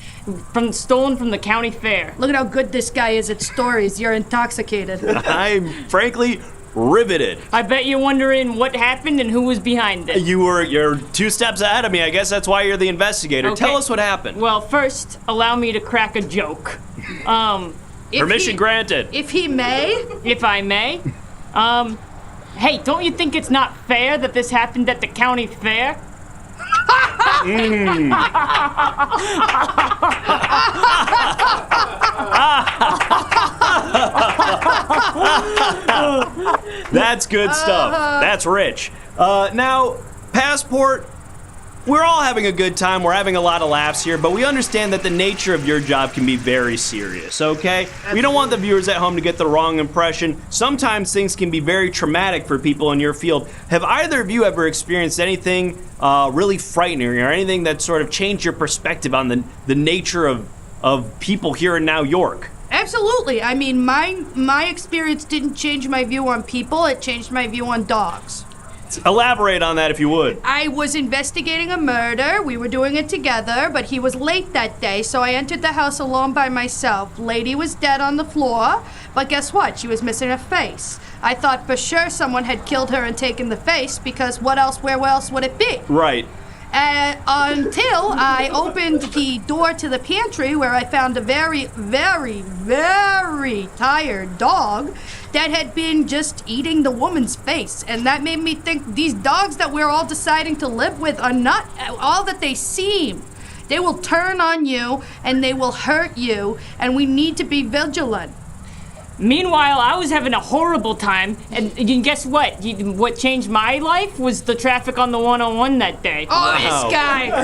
Stolen from the county fair. Look at how good this guy is at stories. You're intoxicated. I'm frankly riveted. I bet you're wondering what happened and who was behind it. You're 2 steps ahead of me. I guess that's why you're the investigator. Okay. Tell us what happened. Well, first, allow me to crack a joke. Permission granted. If he may. If I may. Hey, don't you think it's not fair that this happened at the county fair? That's good stuff. That's rich. Now, Passport, we're all having a good time. We're having a lot of laughs here, but we understand that the nature of your job can be very serious, okay? We don't want the viewers at home to get the wrong impression. Sometimes things can be very traumatic for people in your field. Have either of you ever experienced anything really frightening or anything that sort of changed your perspective on the nature of people here in New York? Absolutely. I mean, my experience didn't change my view on people. It changed my view on dogs. Elaborate on that if you would. I was investigating a murder. We were doing it together, but he was late that day, so I entered the house alone by myself. Lady was dead on the floor, but guess what? She was missing her face. I thought for sure someone had killed her and taken the face, because where else would it be? Right. Until I opened the door to the pantry, where I found a very, very, very tired dog that had been just eating the woman's face. And that made me think these dogs that we're all deciding to live with are not all that they seem. They will turn on you and they will hurt you, and we need to be vigilant. Meanwhile, I was having a horrible time, and guess what? What changed my life was the traffic on the 101 that day. Oh, wow.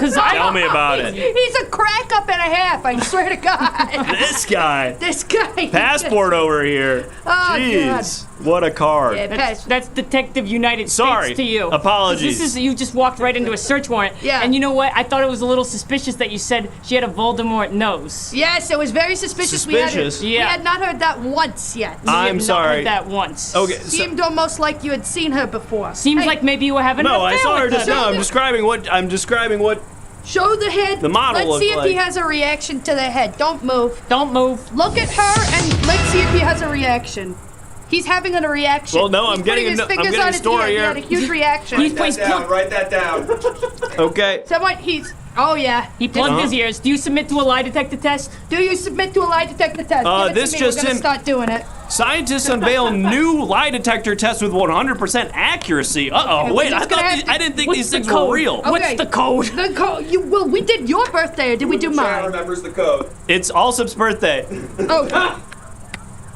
This guy. Tell me about it. He's a crack up and a half, I swear to God. This guy. This guy. Passport over here. Oh, jeez. What a card. Yeah, that's Detective United States to you. Apologies. You just walked right into a search warrant. Yeah. And you know what? I thought it was a little suspicious that you said she had a Voldemort nose. Yes, it was very suspicious. Suspicious? We had not heard that once yet. I'm sorry. Heard that once. Okay. Seemed almost like you had seen her before. Seems like maybe you were having an affair I saw her with just now. I'm describing what Show the head. The model Let's see if like. he has a reaction to the head. Don't move. Don't move. Look at her and let's see if he has a reaction. He's having a reaction. Well, no, He's I'm getting putting his fingers I'm getting on a his story ear. here. He had a huge reaction. Write that down. Okay. Oh yeah. He plugged his ears. Do you submit to a lie detector test? Do you submit to a lie detector test? Give it This to me. just We're gonna in. start doing it. Scientists unveil new lie detector test with 100% accuracy. Uh-oh, wait, I didn't think these things were real. Okay. What's the code? The code. Well, we did your birthday, or did we do mine? remembers the code. It's Allsup's birthday. Oh.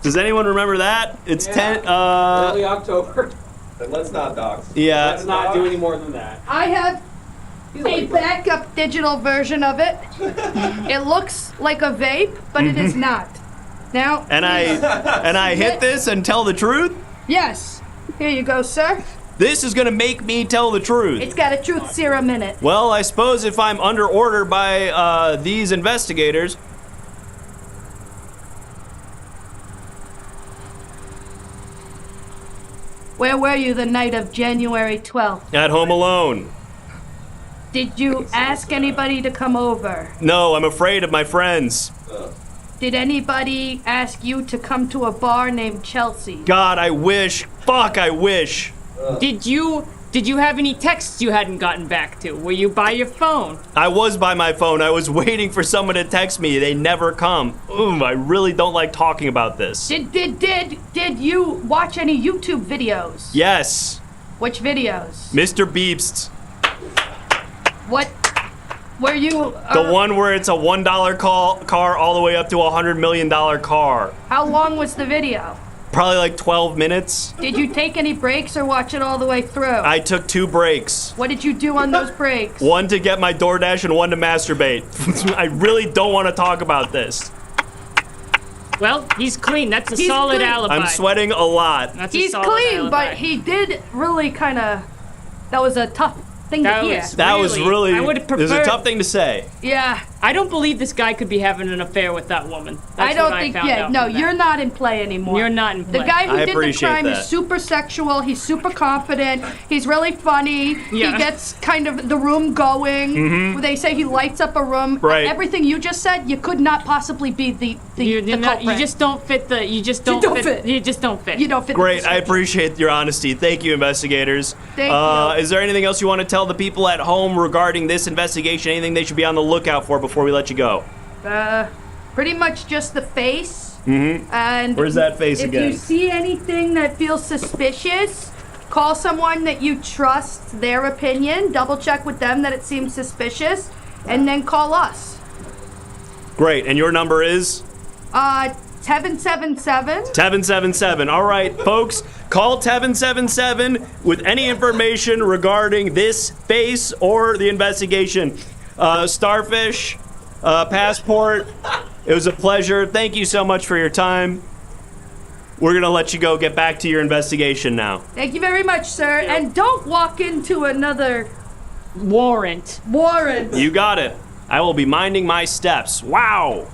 Does anyone remember that? It's 10, early October. Then let's not dox. Yeah. Let's not do any more than that. I have a backup digital version of it. It looks like a vape, but it is not. Now. And I hit this and tell the truth? Yes. Here you go, sir. This is gonna make me tell the truth. It's got a truth serum in it. Well, I suppose if I'm under order by these investigators. Where were you the night of January 12th? At home alone. Did you ask anybody to come over? No, I'm afraid of my friends. Did anybody ask you to come to a bar named Chelsea? God, I wish. Fuck, I wish. Did you have any texts you hadn't gotten back to? Were you by your phone? I was by my phone. I was waiting for someone to text me. They never come. I really don't like talking about this. Did you watch any YouTube videos? Yes. Which videos? Mr. Beepst. What were you? The one where it's a $1 car all the way up to a $100 million car. How long was the video? Probably like 12 minutes. Did you take any breaks or watch it all the way through? I took 2 breaks. What did you do on those breaks? One to get my DoorDash and one to masturbate. I really don't want to talk about this. Well, he's clean. That's a solid clean. alibi. I'm sweating a lot. That's a He's solid clean, alibi. but he did really kind of. That was a tough thing to hear. That was really. I would It was a tough thing to say. Yeah. I don't believe this guy could be having an affair with that woman. That's I don't what think. found out No, from that. you're not in play anymore. You're not in play. The guy who I did the appreciate crime that. is super sexual. He's super confident. He's really funny. Yeah. He gets kind of the room going. Mhm. They say he lights up a room. Right. Everything you just said, you could not possibly be the culprit. You just don't fit the. You just don't, fit. You just don't fit. You don't fit. Great, I appreciate your honesty. Thank you, investigators. Thank you. Is there anything else you want to tell the people at home regarding this investigation? Anything they should be on the lookout for before we let you go? Pretty much just the face. Mm-hmm. And Where's that face if again? you see anything that feels suspicious, call someone that you trust their opinion. Double check with them that it seems suspicious, and then call us. Great, and your number is? 777. 777. All right, folks, call 777 with any information regarding this face or the investigation. Starfish, Passport, it was a pleasure. Thank you so much for your time. We're going to let you go get back to your investigation now. Thank you very much, sir. And don't walk into another warrant. You got it. I will be minding my steps. Wow.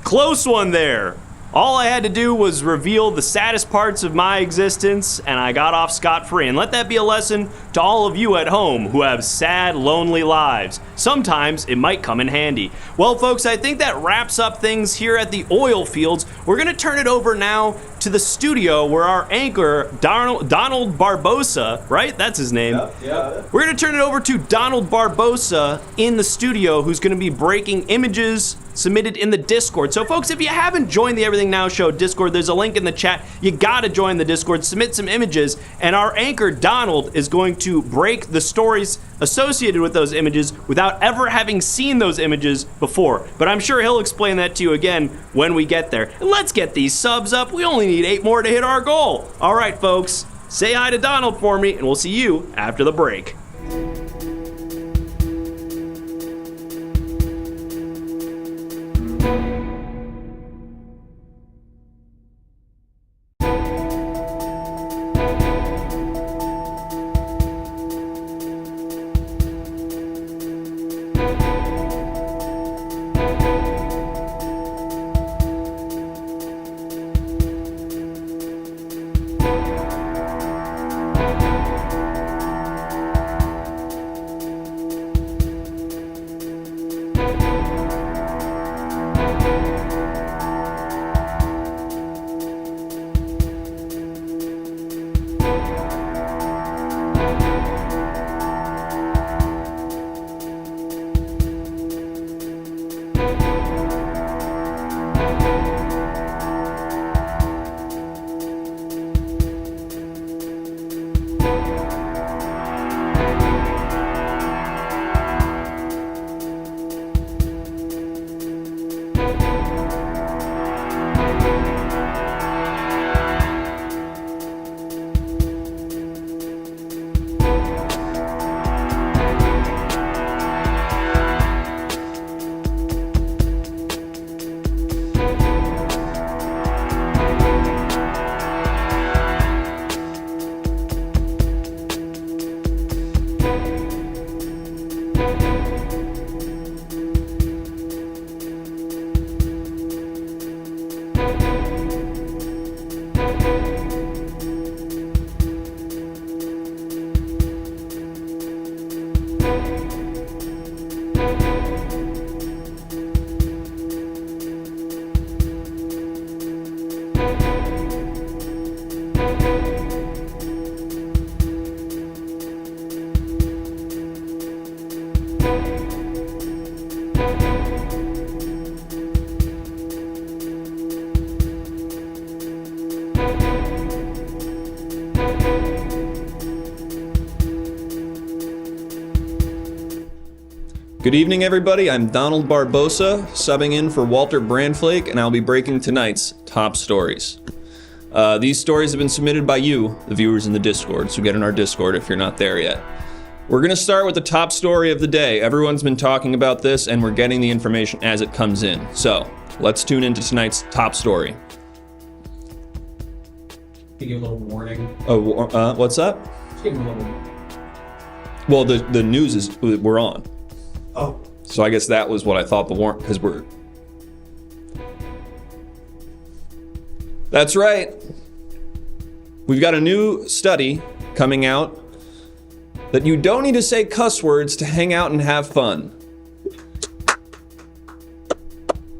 Close one there. All I had to do was reveal the saddest parts of my existence, and I got off scot-free. And let that be a lesson to all of you at home who have sad, lonely lives. Sometimes it might come in handy. Well, folks, I think that wraps up things here at the oil fields. We're going to turn it over now to the studio where our anchor, Donald Barbosa, right? That's his name. Yeah. We're going to turn it over to Donald Barbosa in the studio, who's going to be breaking images submitted in the Discord. So, folks, if you haven't joined the Everything Now Show Discord, there's a link in the chat. You got to join the Discord, submit some images, and our anchor, Donald, is going to break the stories associated with those images without ever having seen those images before. But I'm sure he'll explain that to you again when we get there. And let's get these subs up. We only need 8 more to hit our goal. All right, folks, say hi to Donald for me, and we'll see you after the break. Good evening, everybody. I'm Donald Barbosa, subbing in for Walter Brandflake, and I'll be breaking tonight's top stories. These stories have been submitted by you, the viewers in the Discord, so get in our Discord if you're not there yet. We're going to start with the top story of the day. Everyone's been talking about this, and we're getting the information as it comes in. So, let's tune into tonight's top story. Give you a little warning. Oh, what's up? Just give you a little. Well, the news is we're on. Oh. So I guess that was what I thought the warrant, because we're... That's right. We've got a new study coming out that you don't need to say cuss words to hang out and have fun.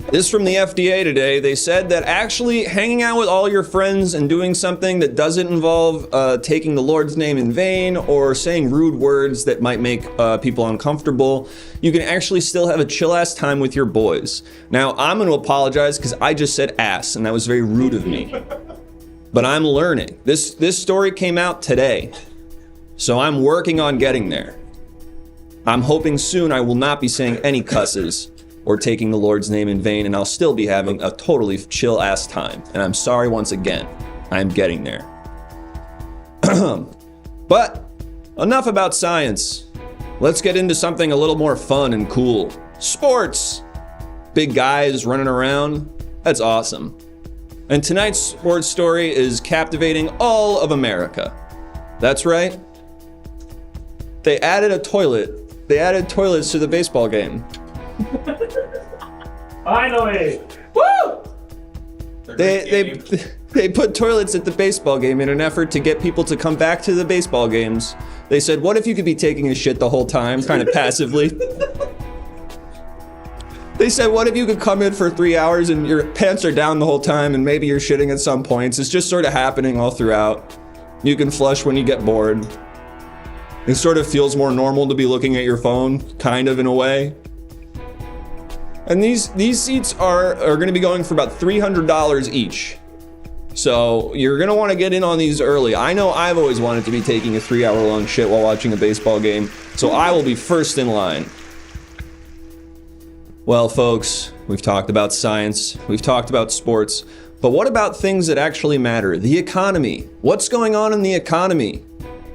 This from the FDA today. They said that actually hanging out with all your friends and doing something that doesn't involve taking the Lord's name in vain or saying rude words that might make people uncomfortable, you can actually still have a chill-ass time with your boys. Now, I'm going to apologize because I just said ass, and that was very rude of me. But I'm learning. This story came out today, so I'm working on getting there. I'm hoping soon I will not be saying any cusses or taking the Lord's name in vain, and I'll still be having a totally chill-ass time. And I'm sorry once again. I'm getting there. But enough about science. Let's get into something a little more fun and cool. Sports! Big guys running around. That's awesome. And tonight's sports story is captivating all of America. That's right. They added a toilet. They added toilets to the baseball game. Finally! Woo! They put toilets at the baseball game in an effort to get people to come back to the baseball games. They said, what if you could be taking a shit the whole time, kind of passively? They said, what if you could come in for 3 hours and your pants are down the whole time and maybe you're shitting at some points. It's just sort of happening all throughout. You can flush when you get bored. It sort of feels more normal to be looking at your phone, kind of in a way. And these seats are going to be going for about $300 each. So you're going to want to get in on these early. I know I've always wanted to be taking a 3-hour-long shit while watching a baseball game, so I will be first in line. Well, folks, we've talked about science, we've talked about sports, but what about things that actually matter? The economy. What's going on in the economy?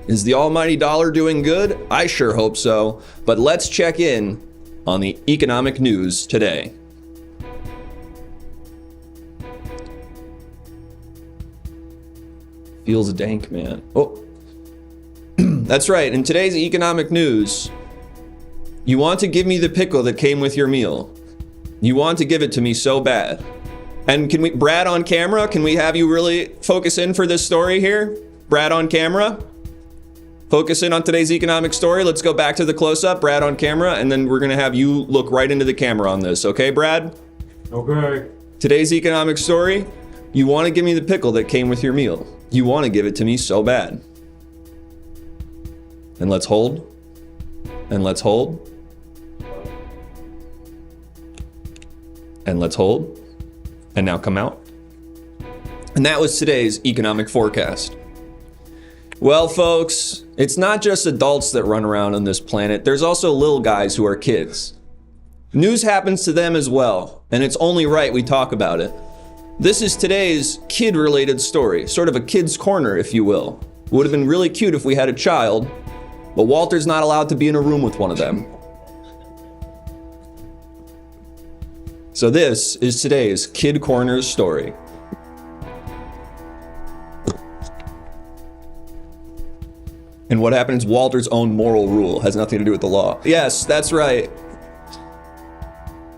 Is the almighty dollar doing good? I sure hope so. But let's check in on the economic news today. Feels dank, man. Oh, that's right. In today's economic news, you want to give me the pickle that came with your meal. You want to give it to me so bad. And can we, Brad on camera, can we have you really focus in for this story here? Brad on camera? Focus in on today's economic story. Let's go back to the close-up, Brad on camera, and then we're going to have you look right into the camera on this. Okay, Brad? Okay. Today's economic story, you want to give me the pickle that came with your meal. You want to give it to me so bad. And let's hold. And let's hold. And let's hold. And now come out. And that was today's economic forecast. Well, folks, it's not just adults that run around on this planet. There's also little guys who are kids. News happens to them as well, and it's only right we talk about it. This is today's kid-related story, sort of a kid's corner, if you will. It would have been really cute if we had a child, but Walter's not allowed to be in a room with one of them. So this is today's Kid Corner's story. And what happens, Walter's own moral rule has nothing to do with the law. Yes, that's right.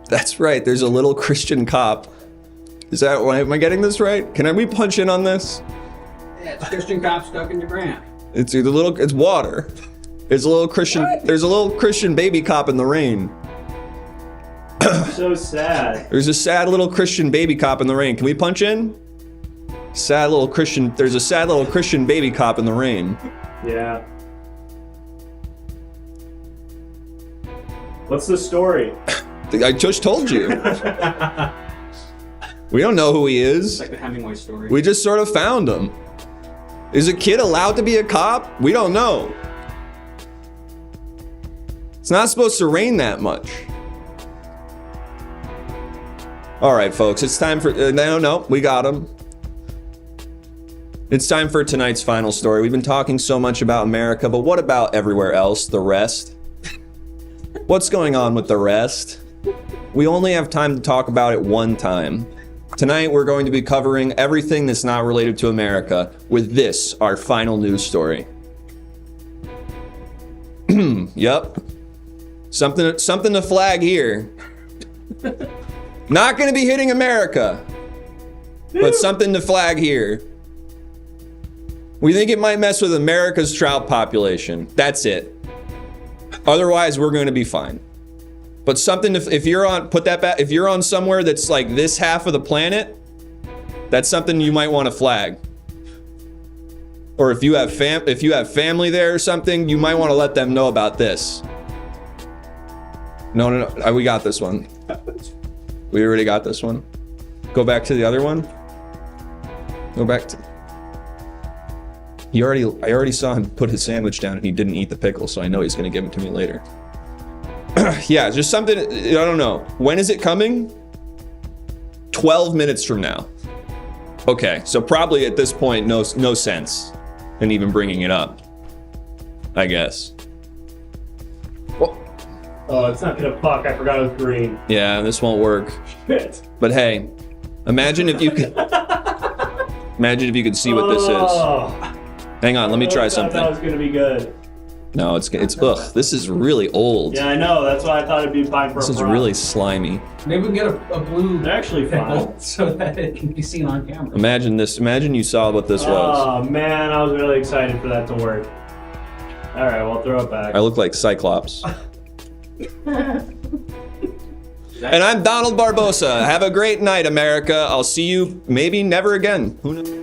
That's right, there's a little Christian cop. Am I getting this right? Can we punch in on this? Yeah, it's Christian cop stuck in your ground. It's water. It's a little Christian, there's a little Christian baby cop in the rain. So sad. There's a sad little Christian baby cop in the rain. Can we punch in? There's a sad little Christian baby cop in the rain. Yeah. What's the story? I just told you. We don't know who he is. It's like the Hemingway story. We just sort of found him. Is a kid allowed to be a cop? We don't know. It's not supposed to rain that much. All right, folks, it's time for... no, we got him. It's time for tonight's final story. We've been talking so much about America, but what about everywhere else, the rest? What's going on with the rest? We only have time to talk about it one time. Tonight, we're going to be covering everything that's not related to America with this, our final news story. Yup. Something to flag here. Not going to be hitting America, but something to flag here. We think it might mess with America's trout population. That's it. Otherwise, we're going to be fine. But something, if you're on somewhere that's like this half of the planet, that's something you might want to flag. Or if you have family there or something, you might want to let them know about this. No, we got this one. We already got this one. Go back to the other one. Go back to. I already saw him put his sandwich down and he didn't eat the pickle, so I know he's gonna give it to me later. Yeah, just something, I don't know. When is it coming? 12 minutes from now. Okay, so probably at this point, no sense in even bringing it up, I guess. Oh, it's not gonna fuck. I forgot it was green. Yeah, this won't work. Shit. But hey, imagine if you could see what this is. Hang on, let me try something. I thought that was gonna be good. No, it's ugh. This is really old. Yeah, I know. That's why I thought it'd be fine for. This is really slimy. Maybe we can get a blue. They're actually fine, so that it can be seen on camera. Imagine this. Imagine you saw what this was. Oh man, I was really excited for that to work. All right, well, throw it back. I look like Cyclops. And I'm Donald Barbosa. Have a great night, America. I'll see you maybe never again. Who knows?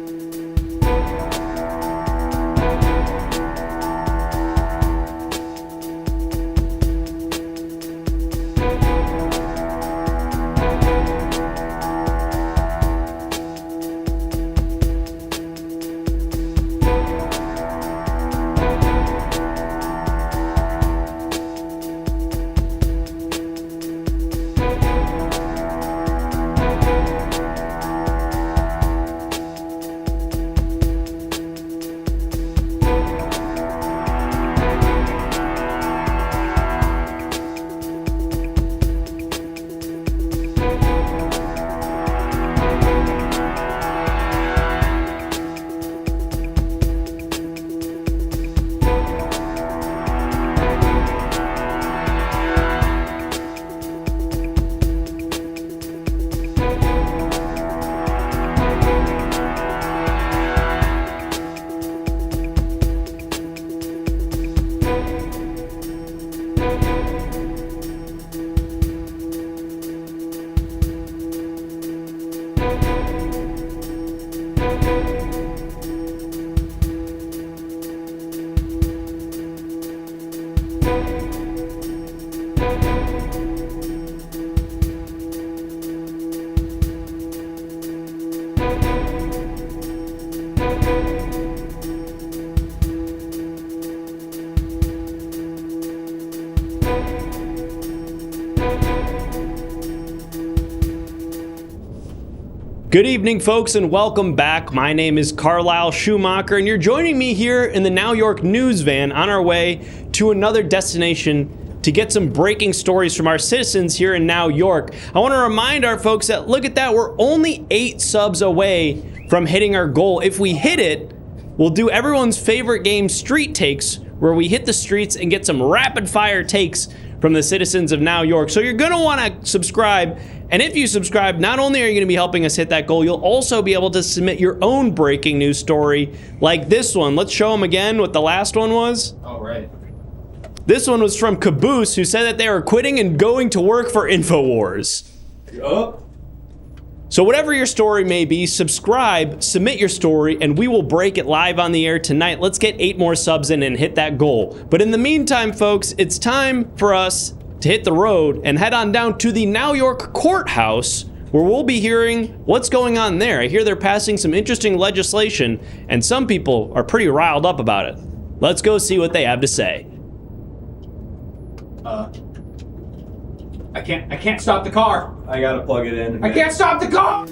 Good evening, folks, and welcome back. My name is Carlisle Schumacher, and you're joining me here in the Now York news van on our way to another destination to get some breaking stories from our citizens here in Now York. I want to remind our folks that, look at that, we're only 8 subs away from hitting our goal. If we hit it, we'll do everyone's favorite game, Street Takes, where we hit the streets and get some rapid fire takes from the citizens of Now York. So you're going to want to subscribe. And if you subscribe, not only are you going to be helping us hit that goal, you'll also be able to submit your own breaking news story like this one. Let's show them again what the last one was. All right. This one was from Caboose, who said that they were quitting and going to work for InfoWars. Yup. So whatever your story may be, subscribe, submit your story, and we will break it live on the air tonight. Let's get 8 more subs in and hit that goal. But in the meantime, folks, it's time for us to hit the road and head on down to the Now York courthouse, where we'll be hearing what's going on there. I hear they're passing some interesting legislation, and some people are pretty riled up about it. Let's go see what they have to say. I can't stop the car. I gotta plug it in. I can't stop the car.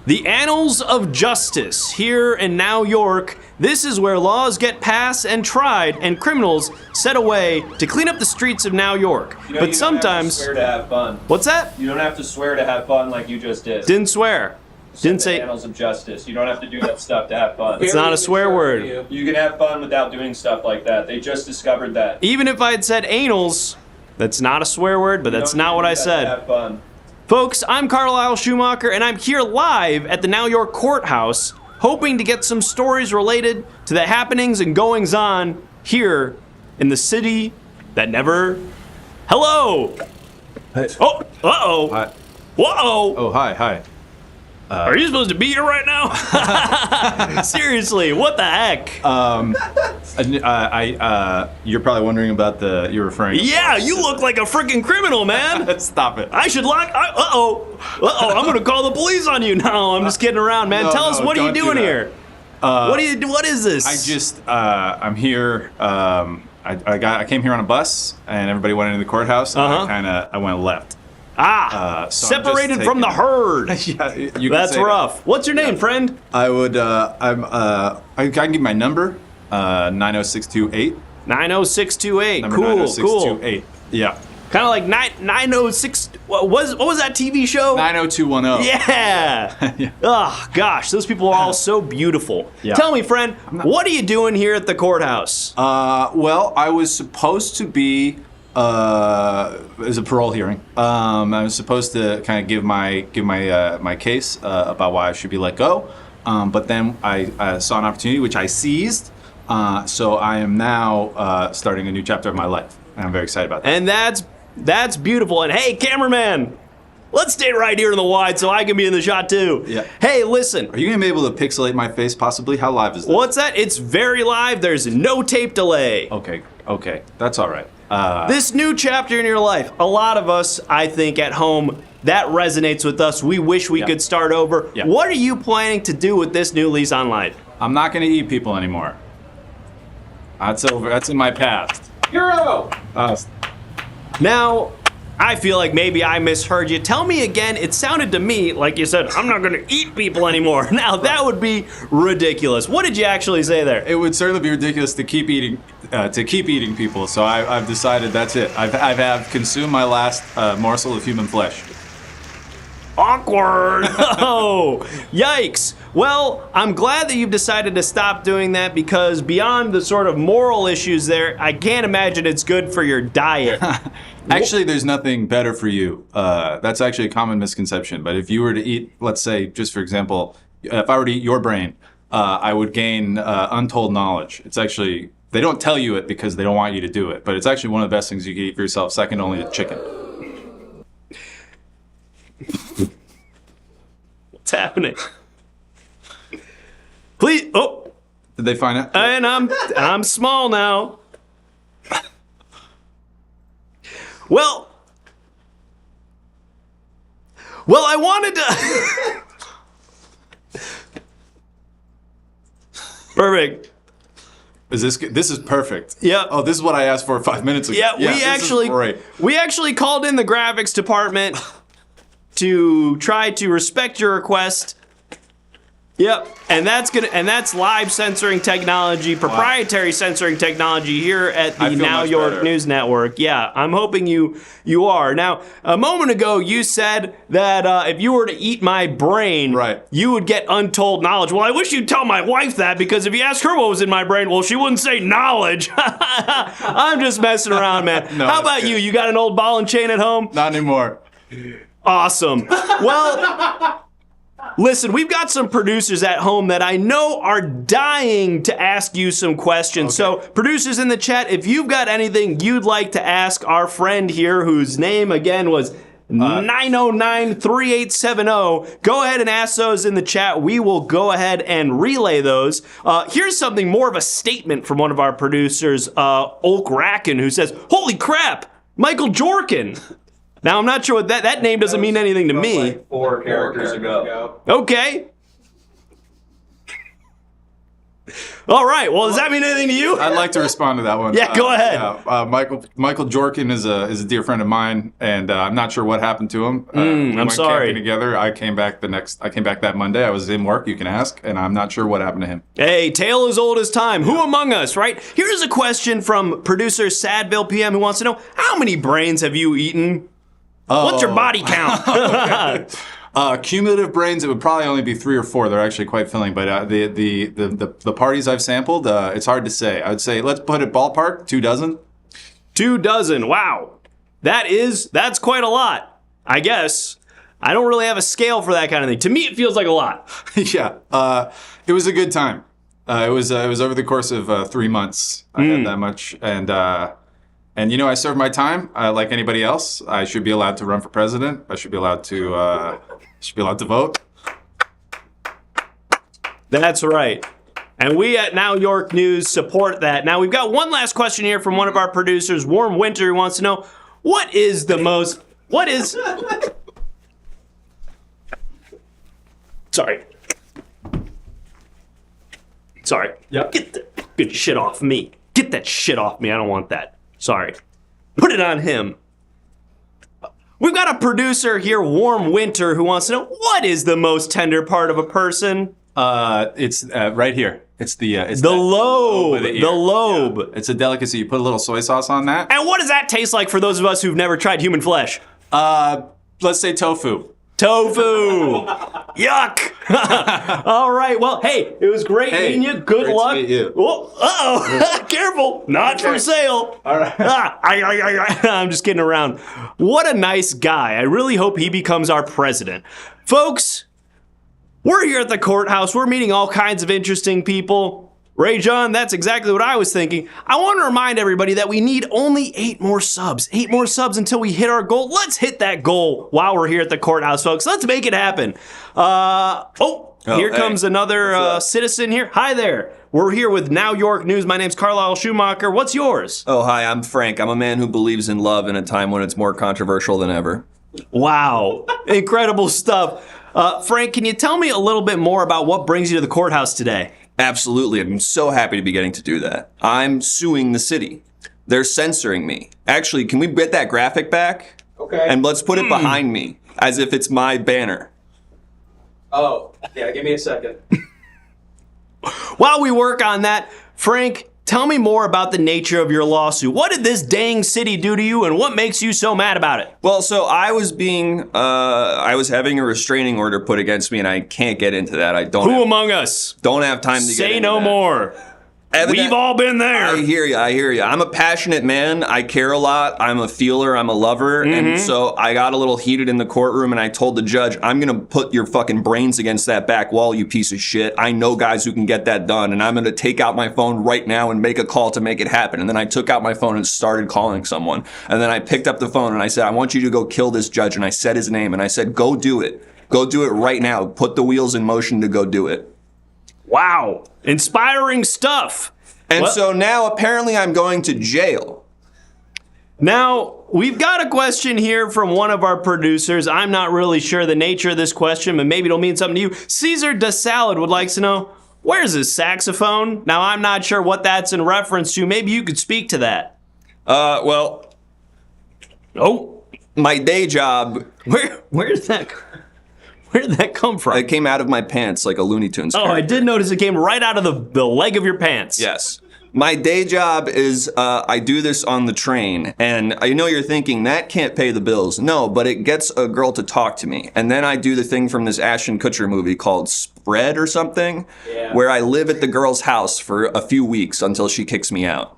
The annals of justice here in Now York. This is where laws get passed and tried and criminals set away to clean up the streets of Now York. But sometimes... swear to have fun. What's that? You don't have to swear to have fun like you just did. Didn't swear. Didn't say... Annals of justice. You don't have to do that stuff to have fun. It's not a swear word. You can have fun without doing stuff like that. They just discovered that. Even if I had said anals, that's not a swear word, but that's not what I said. Have fun. Folks, I'm Carlisle Schumacher, and I'm here live at the Now York Courthouse, hoping to get some stories related to the happenings and goings-on here in the city that never... Hello! Hey. Oh, uh-oh. Hi. Whoa! Oh, hi. Are you supposed to be here right now? Seriously, what the heck? You're probably wondering about you're referring to... Yeah, you look like a freaking criminal, man. Stop it. I should lock... I'm gonna call the police on you. No, I'm just kidding around, man. Tell us, what are you doing here? What is this? I'm here, I came here on a bus, and everybody went into the courthouse, and I went left. So separated from the herd. Yeah, that's rough. What's your name, friend? I can give my number, 90628. 90628. Number Cool, 90628. Yeah. Kind of like 906. What was that TV show? 90210. Yeah. Yeah. Oh gosh, those people are all so beautiful. Yeah. Tell me, friend, what are you doing here at the courthouse? Well, I was supposed to be. As a parole hearing. I was supposed to kind of give my case about why I should be let go, but then I saw an opportunity which I seized. So I am now starting a new chapter of my life, and I'm very excited about that. And that's beautiful. And hey, cameraman, let's stay right here in the wide so I can be in the shot too. Yeah. Hey, listen. Are you gonna be able to pixelate my face possibly? How live is this? What's that? It's very live. There's no tape delay. Okay, that's all right. This new chapter in your life, a lot of us, I think, at home, that resonates with us. We wish we could start over. Yeah. What are you planning to do with this new lease on life? I'm not going to eat people anymore. That's over. That's in my past. Hero! Now, I feel like maybe I misheard you. Tell me again. It sounded to me like you said, I'm not going to eat people anymore. Now, that would be ridiculous. What did you actually say there? It would certainly be ridiculous to keep eating people. So I've decided that's it. I have consumed my last morsel of human flesh. Awkward. Oh, yikes. Well, I'm glad that you've decided to stop doing that because beyond the sort of moral issues there, I can't imagine it's good for your diet. Actually, there's nothing better for you. That's actually a common misconception. But if you were to eat, let's say, just for example, if I were to eat your brain, I would gain untold knowledge. It's actually, they don't tell you it because they don't want you to do it, but it's actually one of the best things you can eat for yourself, second only to chicken. What's happening? Please, oh. Did they find out? And I'm small now. Well, I wanted to. Perfect. This is perfect. Yeah. Oh, this is what I asked for 5 minutes ago. Yeah, we actually called in the graphics department to try to respect your request. Yep, and that's live censoring technology, proprietary censoring technology here at the Now York News Network. Yeah, I'm hoping you are. Now, a moment ago, you said that if you were to eat my brain, you would get untold knowledge. Well, I wish you'd tell my wife that, because if you ask her what was in my brain, well, she wouldn't say knowledge. I'm just messing around, man. No, how about you? You got an old ball and chain at home? Not anymore. Awesome. Well... Listen, we've got some producers at home that I know are dying to ask you some questions. Okay. So, producers in the chat, if you've got anything you'd like to ask our friend here, whose name again was 909-3870, go ahead and ask those in the chat. We will go ahead and relay those. Here's something more of a statement from one of our producers, Oak Racken, who says, "Holy crap, Michael Jorkin." Now, I'm not sure what that name doesn't mean anything to me. Like 4 characters ago. Okay. All right. Well, does that mean anything to you? I'd like to respond to that one. Yeah, go ahead. Michael Jorkin is a dear friend of mine, and I'm not sure what happened to him. We went sorry. camping together. I came back that Monday. I was in work. You can ask, and I'm not sure what happened to him. Hey, tale as old as time. Who among us, right? Here's a question from producer Sadville PM who wants to know, how many brains have you eaten? What's your body count? Cumulative brains, it would probably only be 3 or 4. They're actually quite filling, but the parties I've sampled, it's hard to say. I would say, let's put it ballpark, 2 dozen. 2 dozen, wow. That's quite a lot, I guess. I don't really have a scale for that kind of thing. To me, it feels like a lot. Yeah, it was a good time. It was over the course of 3 months. I had that much, and I served my time like anybody else. I should be allowed to run for president. I should be allowed to vote. That's right. And we at Now York News support that. Now, we've got one last question here from one of our producers, Warm Winter, who wants to know, Sorry. Yep. Get that good shit off me. Get that shit off me. I don't want that. Sorry. Put it on him. We've got a producer here, Warm Winter, who wants to know, what is the most tender part of a person? It's right here. It's the lobe. The lobe. Yeah. It's a delicacy. You put a little soy sauce on that. And what does that taste like for those of us who've never tried human flesh? Let's say tofu. Tofu. Yuck. All right. Well, hey, it was great meeting you. Good luck. To meet you. Uh-oh. Careful. Not for sale. All right. I'm just kidding around. What a nice guy. I really hope he becomes our president. Folks, we're here at the courthouse. We're meeting all kinds of interesting people. Ray John, that's exactly what I was thinking. I want to remind everybody that we need only 8 more subs. 8 more subs until we hit our goal. Let's hit that goal while we're here at the courthouse, folks. Let's make it happen. Here comes another citizen here. Hi there. We're here with Now York News. My name's Carlisle Schumacher. What's yours? Oh, hi, I'm Frank. I'm a man who believes in love in a time when it's more controversial than ever. Wow. Incredible stuff. Frank, can you tell me a little bit more about what brings you to the courthouse today? Absolutely. I'm so happy to be getting to do that. I'm suing the city. They're censoring me. Actually, can we get that graphic back? Okay. And let's put it behind me as if it's my banner. Oh, yeah, give me a second. While we work on that, Frank, tell me more about the nature of your lawsuit. What did this dang city do to you, and what makes you so mad about it? Well, so I was having a restraining order put against me, and I can't get into that. Who among us? Don't have time to get into Say no more. We've all been there. I hear you. I'm a passionate man. I care a lot. I'm a feeler. I'm a lover. And so I got a little heated in the courtroom, and I told the judge, I'm going to put your fucking brains against that back wall, you piece of shit. I know guys who can get that done, and I'm going to take out my phone right now and make a call to make it happen. And then I took out my phone and started calling someone. And then I picked up the phone, and I said, I want you to go kill this judge. And I said his name, and I said, go do it. Go do it right now. Put the wheels in motion to go do it. Wow. Inspiring stuff. And so now apparently I'm going to jail. Now, we've got a question here from one of our producers. I'm not really sure the nature of this question, but maybe it'll mean something to you. Caesar Da Salad would like to know, where's his saxophone? Now, I'm not sure what that's in reference to. Maybe you could speak to that. My day job. Where did that come from? It came out of my pants like a Looney Tunes character. I did notice it came right out of the leg of your pants. Yes. My day job is I do this on the train, and I know you're thinking, that can't pay the bills. No, but it gets a girl to talk to me. And then I do the thing from this Ashton Kutcher movie called Spread or something, where I live at the girl's house for a few weeks until she kicks me out.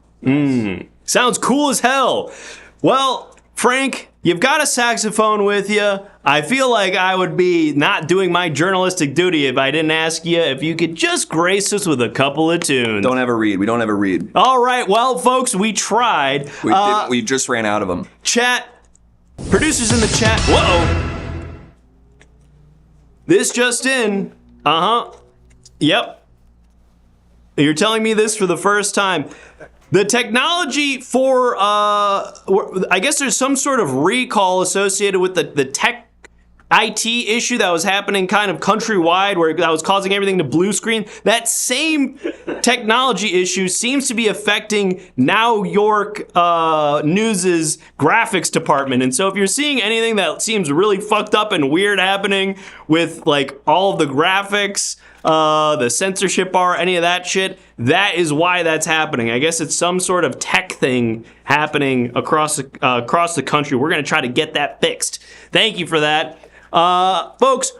Sounds cool as hell. Well, Frank, you've got a saxophone with you. I feel like I would be not doing my journalistic duty if I didn't ask you if you could just grace us with a couple of tunes. We don't ever read. All right, well, folks, we tried. We just ran out of them. Chat, producers in the chat. Whoa. This just in. Yep. You're telling me this for the first time. The technology for, I guess there's some sort of recall associated with the tech IT issue that was happening kind of countrywide where that was causing everything to blue screen, that same technology issue seems to be affecting Now York News's graphics department. And so if you're seeing anything that seems really fucked up and weird happening with like all of the graphics, the censorship bar, any of that shit, that is why that's happening. I guess it's some sort of tech thing happening across the country. We're going to try to get that fixed. Thank you for that. Folks,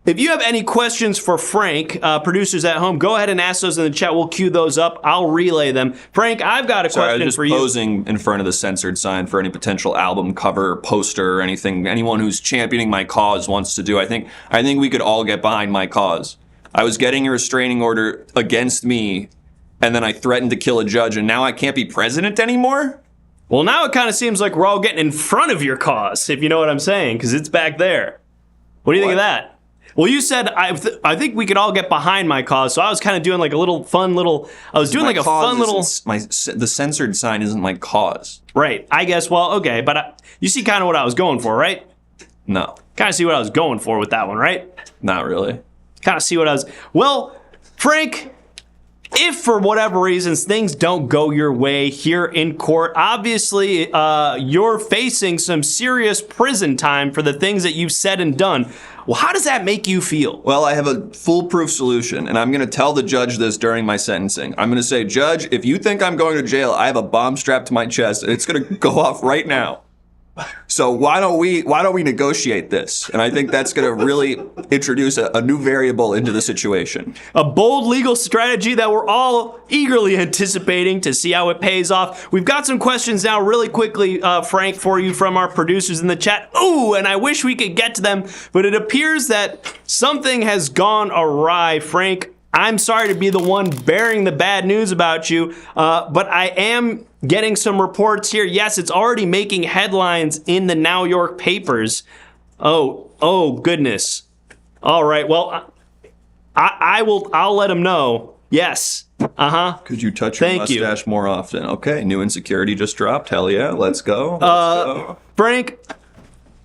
if you have any questions for Frank, producers at home, go ahead and ask those in the chat. We'll queue those up. I'll relay them. Frank, I've got a question for you. I was just posing in front of the censored sign for any potential album cover, poster, or anything anyone who's championing my cause wants to do. I think we could all get behind my cause. I was getting a restraining order against me, and then I threatened to kill a judge, and now I can't be president anymore? Well, now it kind of seems like we're all getting in front of your cause, if you know what I'm saying, because it's back there. What do you think of that? Well, you said, I think we could all get behind my cause, so I was kind of doing like a little fun little, the censored sign isn't my cause. Right, I guess, well, okay, but you see kind of what I was going for, right? No. Kind of see what I was going for with that one, right? Not really. Kind of see what I was, well, Frank, if for whatever reasons things don't go your way here in court, obviously you're facing some serious prison time for the things that you've said and done. Well, how does that make you feel? Well, I have a foolproof solution, and I'm going to tell the judge this during my sentencing. I'm going to say, Judge, if you think I'm going to jail, I have a bomb strapped to my chest, and it's going to go off right now. So why don't we negotiate this? And I think that's going to really introduce a new variable into the situation. A bold legal strategy that we're all eagerly anticipating to see how it pays off. We've got some questions now really quickly, Frank, for you from our producers in the chat. Ooh, and I wish we could get to them, but it appears that something has gone awry, Frank. I'm sorry to be the one bearing the bad news about you, but I am getting some reports here. Yes, it's already making headlines in the Now York papers. Oh goodness. All right, well, I'll let him know. Yes. Could you touch your mustache more often? Okay, new insecurity just dropped. Hell yeah, let's go. Frank,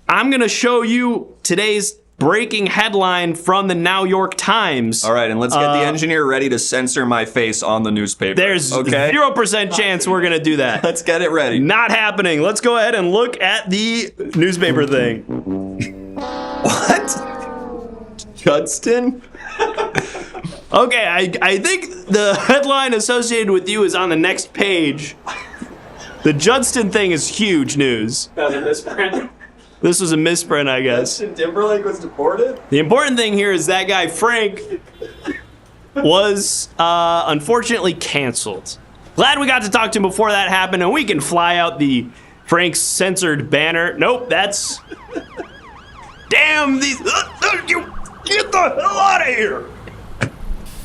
I'm gonna show you today's breaking headline from the Now York Times. All right, and let's get the engineer ready to censor my face on the newspaper. There's 0% chance we're going to do that. Let's get it ready. Not happening. Let's go ahead and look at the newspaper thing. What? Judson? Okay, I think the headline associated with you is on the next page. The Judson thing is huge news. That was a misprint. This was a misprint, I guess. Justin Timberlake was deported? The important thing here is that guy, Frank, was unfortunately canceled. Glad we got to talk to him before that happened, and we can fly out the Frank's censored banner. Nope, that's... Damn these... You get the hell out of here!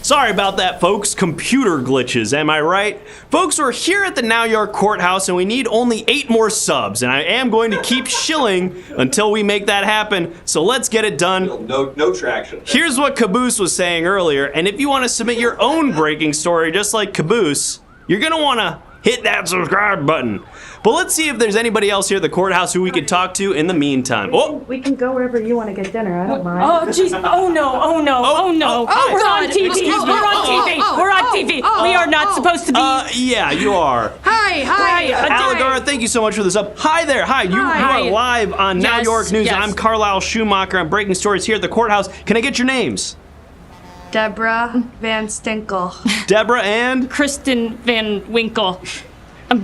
Sorry about that, folks. Computer glitches, am I right? Folks, we're here at the Now York courthouse and we need only 8 more subs, and I am going to keep shilling until we make that happen, so let's get it done. No traction. Here's what Caboose was saying earlier, and if you want to submit your own breaking story just like Caboose, you're gonna want to hit that subscribe button. But let's see if there's anybody else here at the courthouse who we could talk to in the meantime. Oh! We can go wherever you want to get dinner. I don't mind. Oh, jeez. Oh, no. Oh, no. Oh, no. Oh, we're God. on TV. Excuse me. We're on TV. We're on TV. We are not supposed to be. Yeah, you are. Hi. Allegara, thank you so much for this up. Hi there. Hi. You are live on Now York News. Yes. I'm Carlisle Schumacher. I'm breaking stories here at the courthouse. Can I get your names? Deborah Van Stinkel. Deborah and? Kristen Van Winkle.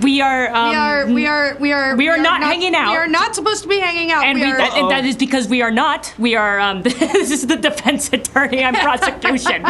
We are not hanging out. We are not supposed to be hanging out. And that is because we are not. We are, this is the defense attorney. I'm prosecution.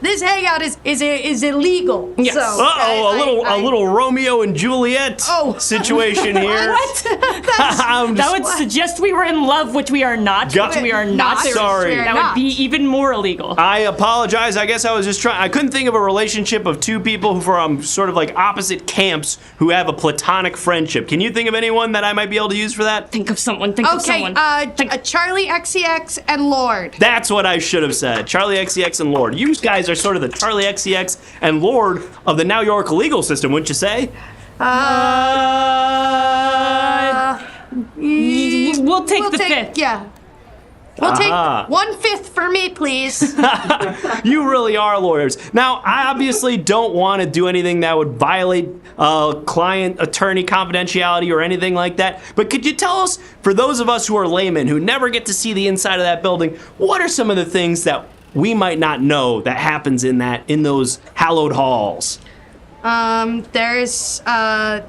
This hangout is illegal. Yes. So, a little Romeo and Juliet situation here. What? That would suggest we were in love, which we are not. We are not. Sorry. That would be even more illegal. I apologize. I guess I was just trying. I couldn't think of a relationship of two people who from sort of like opposite camps who have a platonic friendship. Can you think of anyone that I might be able to use for that? Think of someone. Think of someone. Charlie XCX and Lord. That's what I should have said. Charlie XCX and Lord. You guys are sort of the Charlie XCX and Lord of the Now York legal system, wouldn't you say? We We'll take the fifth. Yeah. We'll take 1/5 for me, please. You really are lawyers. Now, I obviously don't want to do anything that would violate client-attorney confidentiality or anything like that, but could you tell us, for those of us who are laymen who never get to see the inside of that building, what are some of the things that we might not know that happens in those hallowed halls? There's a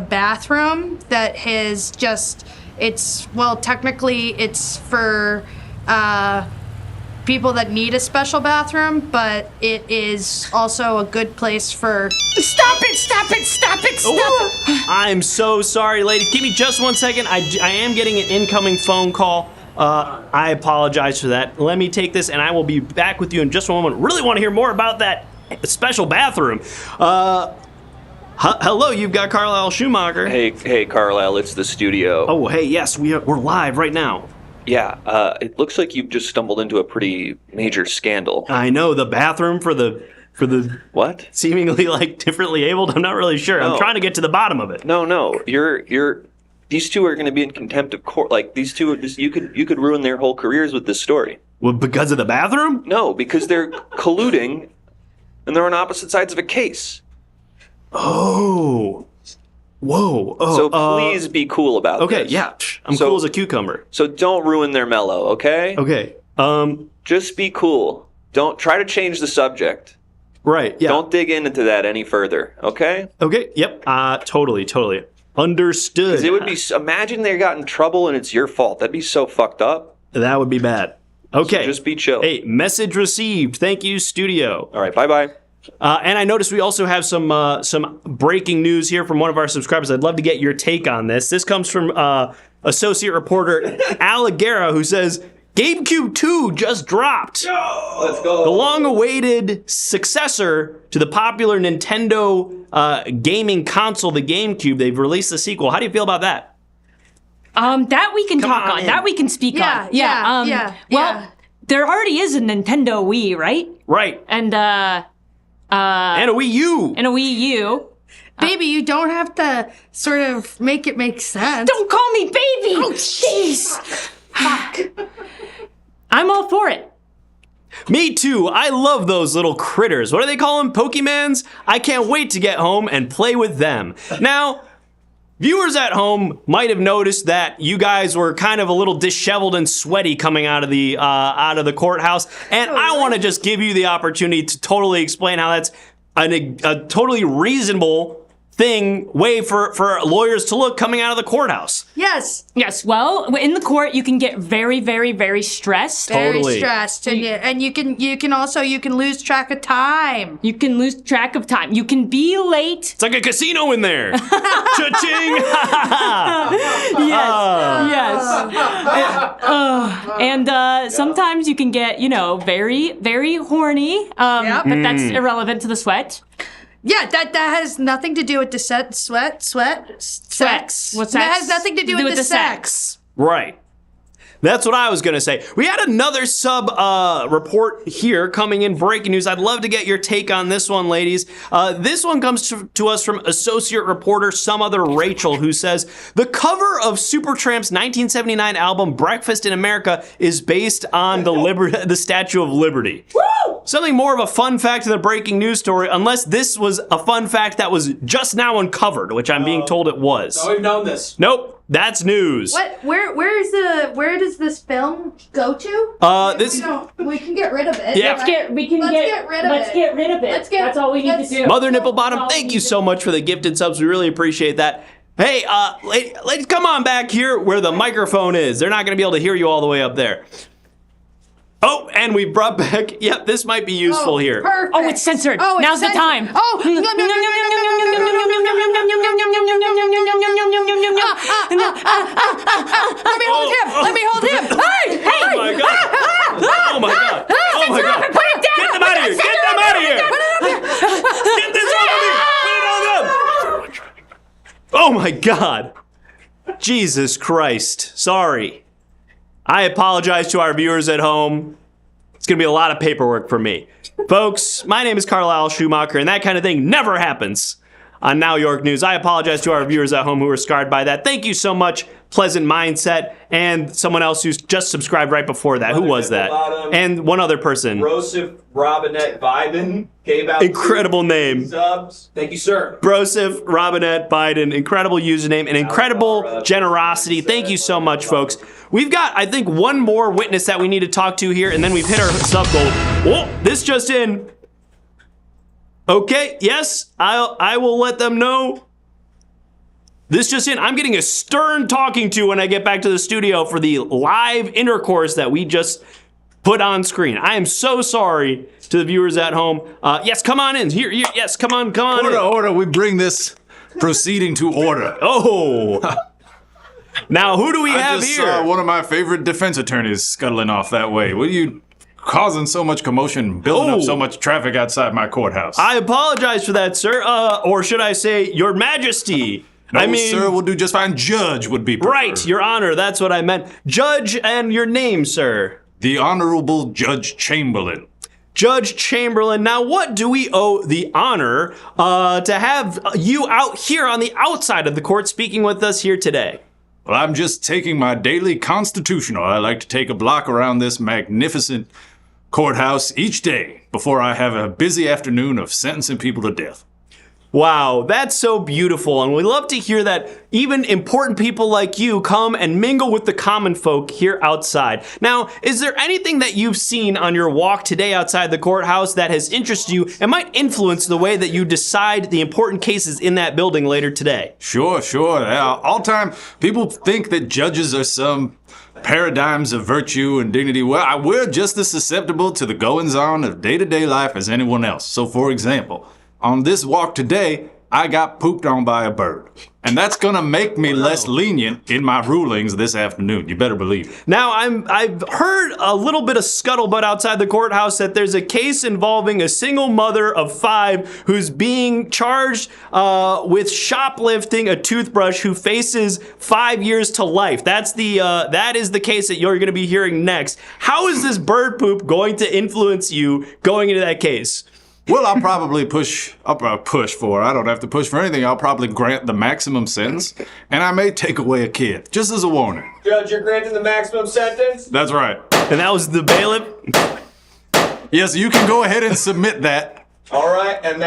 bathroom that is just... technically it's for people that need a special bathroom, but it is also a good place for... Stop it! I'm so sorry, ladies. Give me just 1 second. I am getting an incoming phone call. I apologize for that. Let me take this, and I will be back with you in just a moment. Really want to hear more about that special bathroom. Hello, you've got Carlisle Schumacher. Hey, Carlisle, it's the studio. Oh, hey, yes, we're live right now. Yeah, it looks like you've just stumbled into a pretty major scandal. I know, the bathroom for the what? Seemingly like differently abled. I'm not really sure. No. I'm trying to get to the bottom of it. No, these two are going to be in contempt of court. Like these two, you could ruin their whole careers with this story. Well, because of the bathroom? No, because they're colluding, and they're on opposite sides of a case. Oh. Whoa. Oh, so please be cool about this. Okay, yeah. I'm cool as a cucumber. So don't ruin their mellow, okay? Okay. Just be cool. Don't try to change the subject. Right, yeah. Don't dig into that any further, okay? Okay, yep. Totally. Understood. Because it would be... Imagine they got in trouble and it's your fault. That'd be so fucked up. That would be bad. Okay. So just be chill. Hey, message received. Thank you, studio. All right, bye-bye. And I noticed we also have some breaking news here from one of our subscribers. I'd love to get your take on this. This comes from associate reporter Aligera, who says, GameCube 2 just dropped. Let's go. The long-awaited successor to the popular Nintendo gaming console, the GameCube. They've released the sequel. How do you feel about that? That we can talk on. That we can speak on. Well, there already is a Nintendo Wii, right? Right. And a Wii U. And a Wii U. Baby, you don't have to sort of make it make sense. Don't call me baby! Oh, jeez! Fuck. I'm all for it. Me too. I love those little critters. What do they call them? Pokemans? I can't wait to get home and play with them. Now, viewers at home might have noticed that you guys were kind of a little disheveled and sweaty coming out of the courthouse, and I want to just give you the opportunity to totally explain how that's a totally reasonable way for lawyers to look coming out of the courthouse. Yes. Well, in the court, you can get very, very, very stressed. Very stressed, and you can also lose track of time. You can lose track of time. You can be late. It's like a casino in there. Cha-ching! Yes. And sometimes you can get, very, very horny. But that's irrelevant to the sweat. Yeah, that has nothing to do with the sex. What's sex? That has nothing to do with the sex. Right. That's what I was going to say. We had another report here coming in, breaking news. I'd love to get your take on this one, ladies. This one comes to us from associate reporter some other Rachel, who says, the cover of Supertramp's 1979 album Breakfast in America is based on the Statue of Liberty. Woo! Something more of a fun fact than a breaking news story, unless this was a fun fact that was just now uncovered, which I'm being told it was. So we've known this. Nope. That's news. What? Where does this film go to? We can get rid of it. Yeah. Let's get rid of it. That's all we need to do. Mother Nipplebottom, thank you so much for the gifted subs. We really appreciate that. Hey, ladies, come on back here where the microphone is. They're not going to be able to hear you all the way up there. Oh, and we brought back, yep, this might be useful here. Perfect. Oh, it's censored. Now's the time. Oh, let me hold him. Hey! Oh my god. Oh my god. Oh my god. Put it down. Get them out of here. Get them out of here. Get this off of me. Put it on them. Oh my god. Jesus Christ. Sorry. I apologize to our viewers at home. It's going to be a lot of paperwork for me. Folks, my name is Carlisle Schumacher, and that kind of thing never happens on Now York News. I apologize to our viewers at home who were scarred by that. Thank you so much, Pleasant Mindset, and someone else who's just subscribed right before that. Who was that? And one other person. Broseph Robinette Biden gave out incredible name. Subs. Thank you, sir. Broseph Robinette Biden, incredible username and incredible generosity. Thank you so much, folks. We've got, I think, one more witness that we need to talk to here, and then we've hit our sub goal. Whoa, this just in. Okay, yes, I will let them know. This just in, I'm getting a stern talking to when I get back to the studio for the live intercourse that we just put on screen. I am so sorry to the viewers at home. Yes, come on in. Here, yes, come on in. Order, we bring this proceeding to order. Oh. Now, who do we have here? here? I just saw one of my favorite defense attorneys scuttling off that way. What are you causing so much commotion, building up so much traffic outside my courthouse? I apologize for that, sir. Or should I say, Your Majesty? No, I mean, sir, we'll do just fine. Judge would be preferred. Right, Your Honor, that's what I meant. Judge and your name, sir? The Honorable Judge Chamberlain. Judge Chamberlain. Now, what do we owe the honor to have you out here on the outside of the court speaking with us here today? Well, I'm just taking my daily constitutional. I like to take a block around this magnificent courthouse each day before I have a busy afternoon of sentencing people to death. Wow, that's so beautiful, and we love to hear that even important people like you come and mingle with the common folk here outside. Now, is there anything that you've seen on your walk today outside the courthouse that has interested you and might influence the way that you decide the important cases in that building later today? Sure. All time, people think that judges are some paradigms of virtue and dignity. Well, we're just as susceptible to the goings-on of day-to-day life as anyone else. So, for example, on this walk today, I got pooped on by a bird. And that's gonna make me less lenient in my rulings this afternoon. You better believe it. Now, I've heard a little bit of scuttlebutt outside the courthouse that there's a case involving a single mother of 5 who's being charged with shoplifting a toothbrush who faces 5 years to life. That is the case that you're gonna be hearing next. How is this bird poop going to influence you going into that case? Well, I'll probably push for. I don't have to push for anything. I'll probably grant the maximum sentence, and I may take away a kid, just as a warning. Judge, you're granting the maximum sentence? That's right. And that was the bailiff? Yes, you can go ahead and submit that. All right, and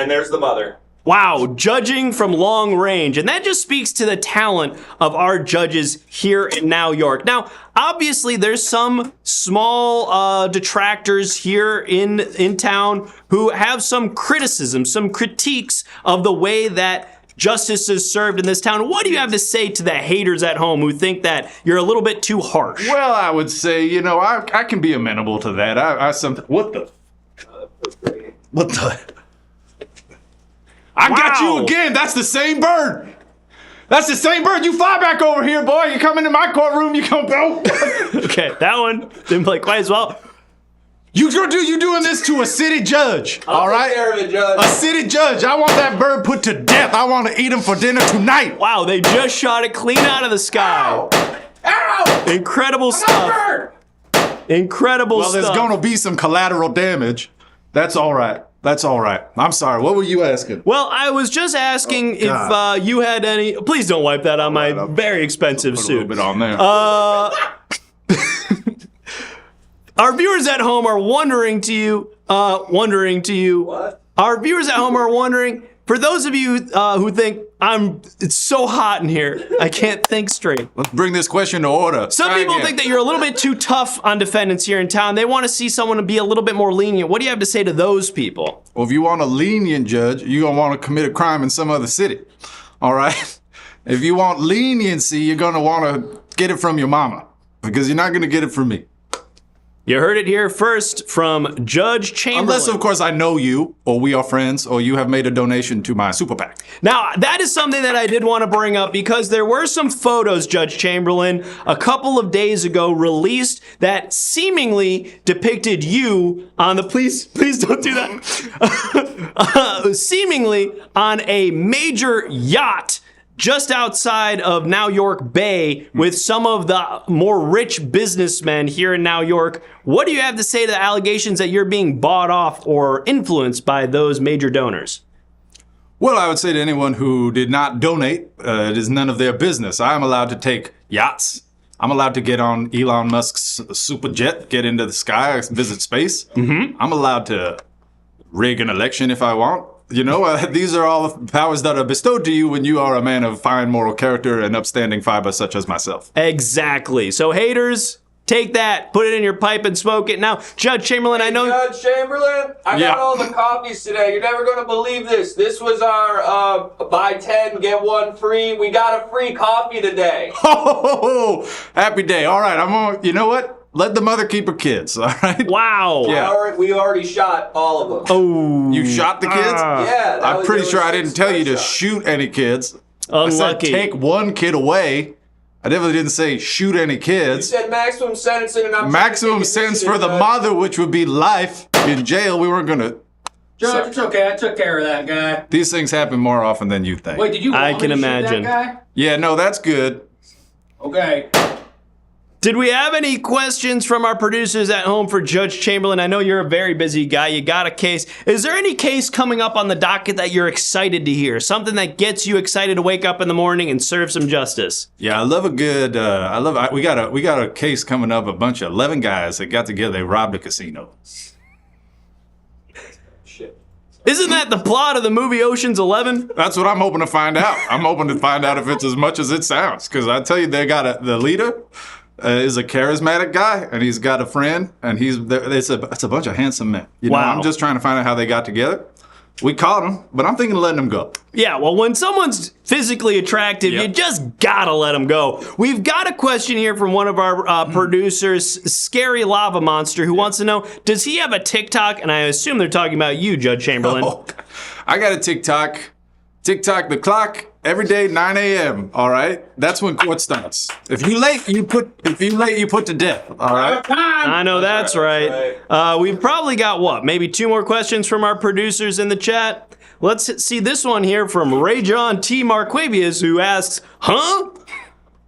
there's the mother. Wow, judging from long range. And that just speaks to the talent of our judges here in Now York. Now, obviously, there's some small detractors here in town who have some criticism, some critiques of the way that justice is served in this town. What do you have to say to the haters at home who think that you're a little bit too harsh? Well, I would say, I can be amenable to that. What the? I got you again. That's the same bird. That's the same bird. You fly back over here, boy. You come into my courtroom. You come go. Okay, that one didn't play quite as well. You doing this to a city judge? I'll take care of it, Judge. A city judge. I want that bird put to death. I want to eat him for dinner tonight. Wow, they just shot it clean out of the sky. Ow! Incredible stuff. Incredible stuff. Well, there's gonna be some collateral damage. That's all right. I'm sorry. What were you asking? Well, I was just asking if you had any. Please don't wipe that on my very expensive suit. Put a little bit on there. Our viewers at home are wondering to you. What? Our viewers at home are wondering. For those of you who think it's so hot in here, I can't think straight. Let's bring this question to order. Some people think that you're a little bit too tough on defendants here in town. They want to see someone to be a little bit more lenient. What do you have to say to those people? Well, if you want a lenient judge, you're going to want to commit a crime in some other city. All right? If you want leniency, you're going to want to get it from your mama. Because you're not going to get it from me. You heard it here first from Judge Chamberlain. Unless, of course, I know you, or we are friends, or you have made a donation to my super PAC. Now, that is something that I did want to bring up because there were some photos, Judge Chamberlain, a couple of days ago released that seemingly depicted you on the... Please don't do that. Seemingly on a major yacht just outside of Now York Bay with some of the more rich businessmen here in Now York. What do you have to say to the allegations that you're being bought off or influenced by those major donors? Well, I would say to anyone who did not donate, it is none of their business. I am allowed to take yachts. I'm allowed to get on Elon Musk's super jet, get into the sky, visit space. I'm allowed to rig an election if I want. You know, these are all powers that are bestowed to you when you are a man of fine moral character and upstanding fiber such as myself. Exactly. So haters, take that, put it in your pipe and smoke it. Now, Judge Chamberlain, I know... Judge Chamberlain, I got all the copies today. You're never going to believe this. This was our buy 10, get 1 free. We got a free coffee today. Oh, happy day. All right, I'm on. You know what? Let the mother keep her kids, all right? Wow. Yeah. We already shot all of them. Oh. You shot the kids? Yeah. I'm pretty sure I didn't tell you to shoot any kids. Unlucky. I said take 1 kid away. I definitely didn't say shoot any kids. You said maximum sentencing, and I'm maximum sentence for the mother, which would be life in jail. We weren't gonna. Judge, it's okay. I took care of that guy. These things happen more often than you think. Wait, did you? I can imagine. That guy? Yeah, no, that's good. Okay. Did we have any questions from our producers at home for Judge Chamberlain? I know you're a very busy guy. You got a case. Is there any case coming up on the docket that you're excited to hear? Something that gets you excited to wake up in the morning and serve some justice? Yeah, I love a good. We got a case coming up. A bunch of 11 guys that got together. They robbed a casino. Shit. Isn't that the plot of the movie Ocean's 11? That's what I'm hoping to find out. I'm hoping to find out if it's as much as it sounds. Because I tell you, they got the leader. Is a charismatic guy, and he's got a friend, and it's a bunch of handsome men. You know, I'm just trying to find out how they got together. We caught them, but I'm thinking of letting them go. Yeah, well, when someone's physically attractive, you just gotta let them go. We've got a question here from one of our producers, Scary Lava Monster, who wants to know, does he have a TikTok? And I assume they're talking about you, Judge Chamberlain. Oh, I got a TikTok. TikTok the clock. Every day, 9 a.m. All right, that's when court starts. If you late, you put to death. All right. I know that's right. We've probably got maybe 2 more questions from our producers in the chat. Let's see this one here from Ray John T. Marquavius, who asks, "Huh?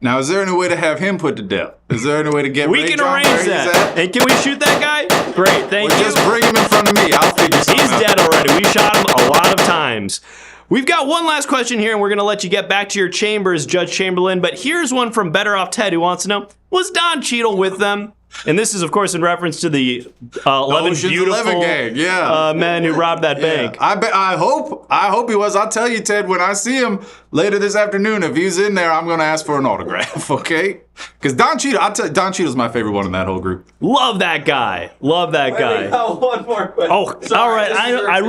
Now, is there any way to have him put to death? Is there any way to get We Ray can John arrange where he's that. at? And can we shoot that guy? Great, thank you. Just bring him in front of me. I'll figure something out. He's dead already. We shot him a lot of times." We've got one last question here, and we're going to let you get back to your chambers, Judge Chamberlain. But here's one from Better Off Ted, who wants to know, was Don Cheadle with them? And this is, of course, in reference to the 11 beautiful gang. men who robbed that bank. I hope he was. I'll tell you, Ted, when I see him later this afternoon, if he's in there, I'm going to ask for an autograph, okay? Because Don Cheadle, Don Cheadle's my favorite one in that whole group. Love that guy. Love that guy. I got one more question. Oh, Sorry, all right. I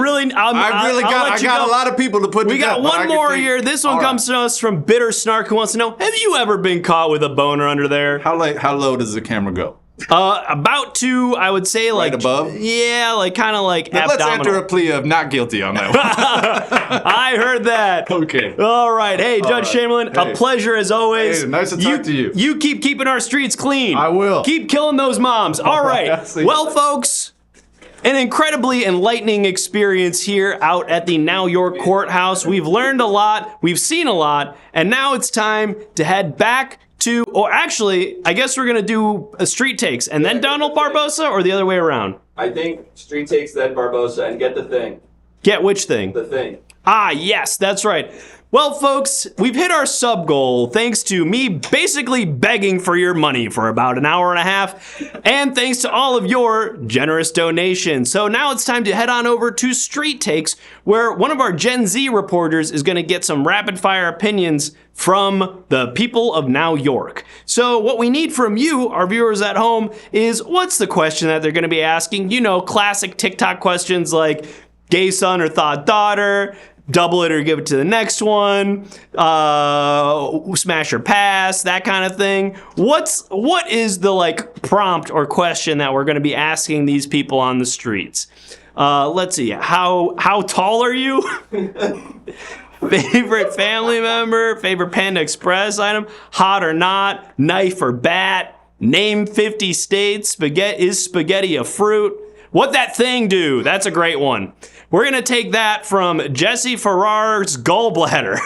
got a lot of people to put We got one more here. This one comes to us from Bitter Snark, who wants to know, have you ever been caught with a boner under there? How low does the camera go? About to, I would say, like, right above? Yeah, like kind of like Let's abdominal. enter a plea of not guilty on that one. I heard that. Okay. All right. Hey, Judge Chamberlain, Hey. a pleasure as always. Hey, nice to talk to you. You keep keeping our streets clean. I will. Keep killing those moms. All right. Well, folks, an incredibly enlightening experience here out at the Now York Courthouse. We've learned a lot. We've seen a lot. And now it's time to head back to, or actually, I guess we're going to do a street takes and then Donald Barbosa, or the other way around? I think street takes then Barbosa and get the thing. Get which thing? The thing. Ah, yes, that's right. Well, folks, we've hit our sub goal thanks to me basically begging for your money for about an hour and a half, and thanks to all of your generous donations. So now it's time to head on over to Street Takes, where one of our Gen Z reporters is going to get some rapid fire opinions from the people of Now York. So what we need from you, our viewers at home, is what's the question that they're going to be asking? You know, classic TikTok questions like gay son or thought daughter, double it or give it to the next one, smash or pass, that kind of thing. What is the like prompt or question that we're going to be asking these people on the streets? Let's see. How tall are you? Favorite family member? Favorite Panda Express item? Hot or not? Knife or bat? Name 50 states. Spaghetti, is spaghetti a fruit? What that thing do? That's a great one. We're going to take that from Jesse Farrar's gallbladder.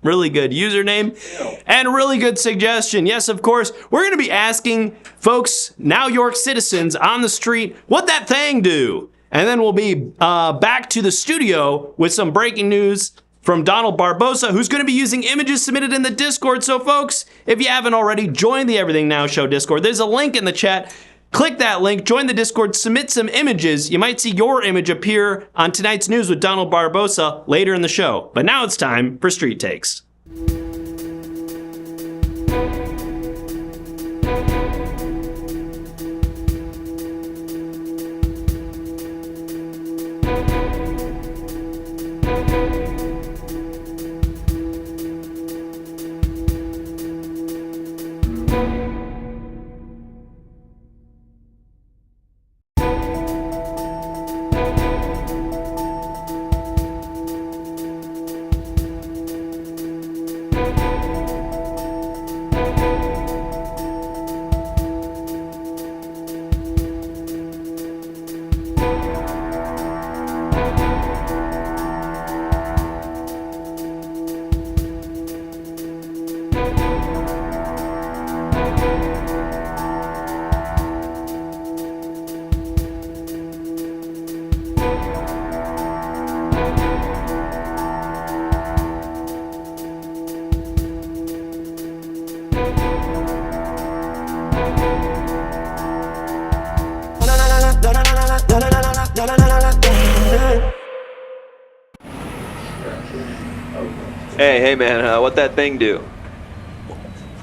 Really good username and really good suggestion. Yes, of course, we're going to be asking folks, Now York citizens on the street, what that thing do? And then we'll be back to the studio with some breaking news from Donald Barbosa, who's going to be using images submitted in the Discord. So, folks, if you haven't already, join the Everything Now Show Discord. There's a link in the chat. Click that link, join the Discord, submit some images. You might see your image appear on tonight's news with Donald Barbosa later in the show. But now it's time for Street Takes. Hey man, what that thing do?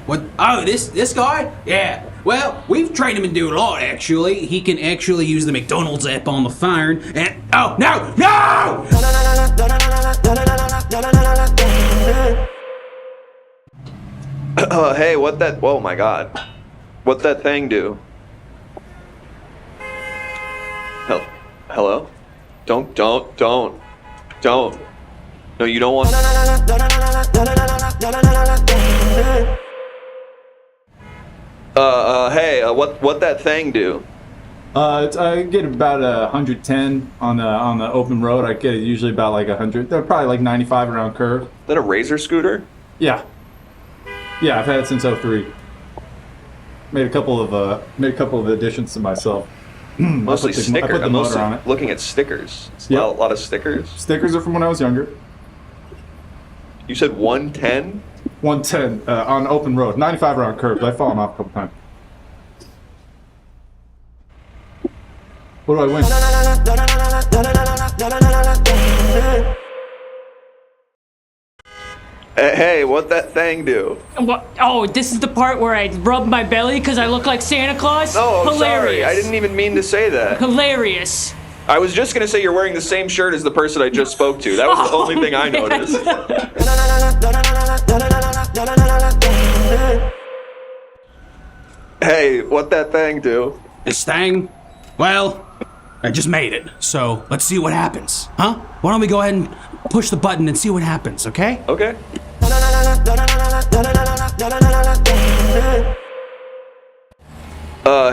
What? Oh, this guy? Yeah. Well, we've trained him to do a lot, actually. He can actually use the McDonald's app on the phone, and... Oh, no! No! Hey, what that... Oh my god. What that thing do? Hello? Don't. No, you don't want... Hey, what that thing do? I get about 110 on the open road. I get usually about like 100. They're probably like 95 around curve. Is that a Razor scooter? Yeah. Yeah, I've had it since 03. Made a couple of additions to myself. Mostly stickers. I put the motor on it. Looking at stickers. Yep. A lot of stickers. Stickers are from when I was younger. You said 110? 110 on open road. 95 around curves. I've fallen off a couple times. What do I win? Hey, what that thing do? What? Oh, this is the part where I rub my belly because I look like Santa Claus? No, I'm Hilarious. sorry. I didn't even mean to say that. Hilarious. I was just gonna say you're wearing the same shirt as the person I just spoke to. That was the only thing I noticed. Hey, what that thing do? This thing? Well, I just made it, so let's see what happens, huh? Why don't we go ahead and push the button and see what happens, okay? Okay.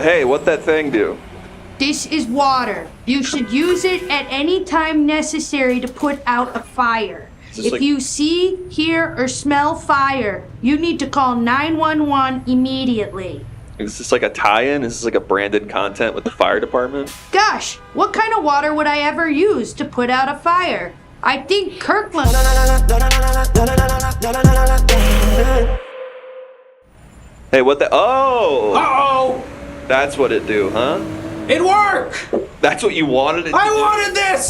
Hey, what that thing do? This is water. You should use it at any time necessary to put out a fire. If you see, hear, or smell fire, you need to call 911 immediately. Is this like a tie-in? Is this like a branded content with the fire department? Gosh, what kind of water would I ever use to put out a fire? I think Kirkland... Hey, what the... Oh! Uh-oh! That's what it do, huh? It worked! That's what you wanted it to I do? wanted this!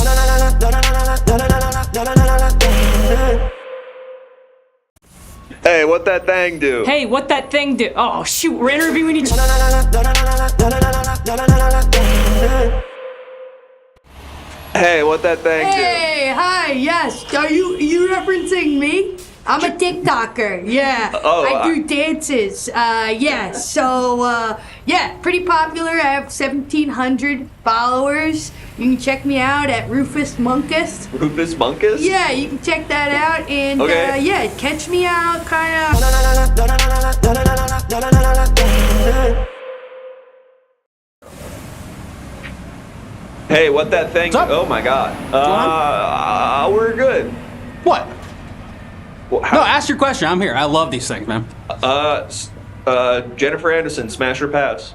Hey, what that thing do? Hey, what that thing do? Oh, shoot, we're interviewing each... Hey, what that thing do? Hey, hi, yes. Are you referencing me? I'm a TikToker, yeah. Oh, I do dances, yeah. So, yeah, pretty popular. I have 1,700 followers. You can check me out at Rufus Monkus. Rufus Monkus? Yeah, you can check that out and, okay. Yeah, catch me out, kind of. Hey, what that thing? What's up? Oh my God. We're good. What? No, ask your question. I'm here. I love these things, man. Jennifer Anderson, smash her pass.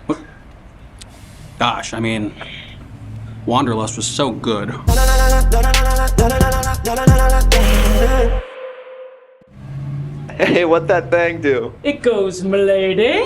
Gosh, I mean, Wanderlust was so good. Hey, what that thing do? It goes, milady.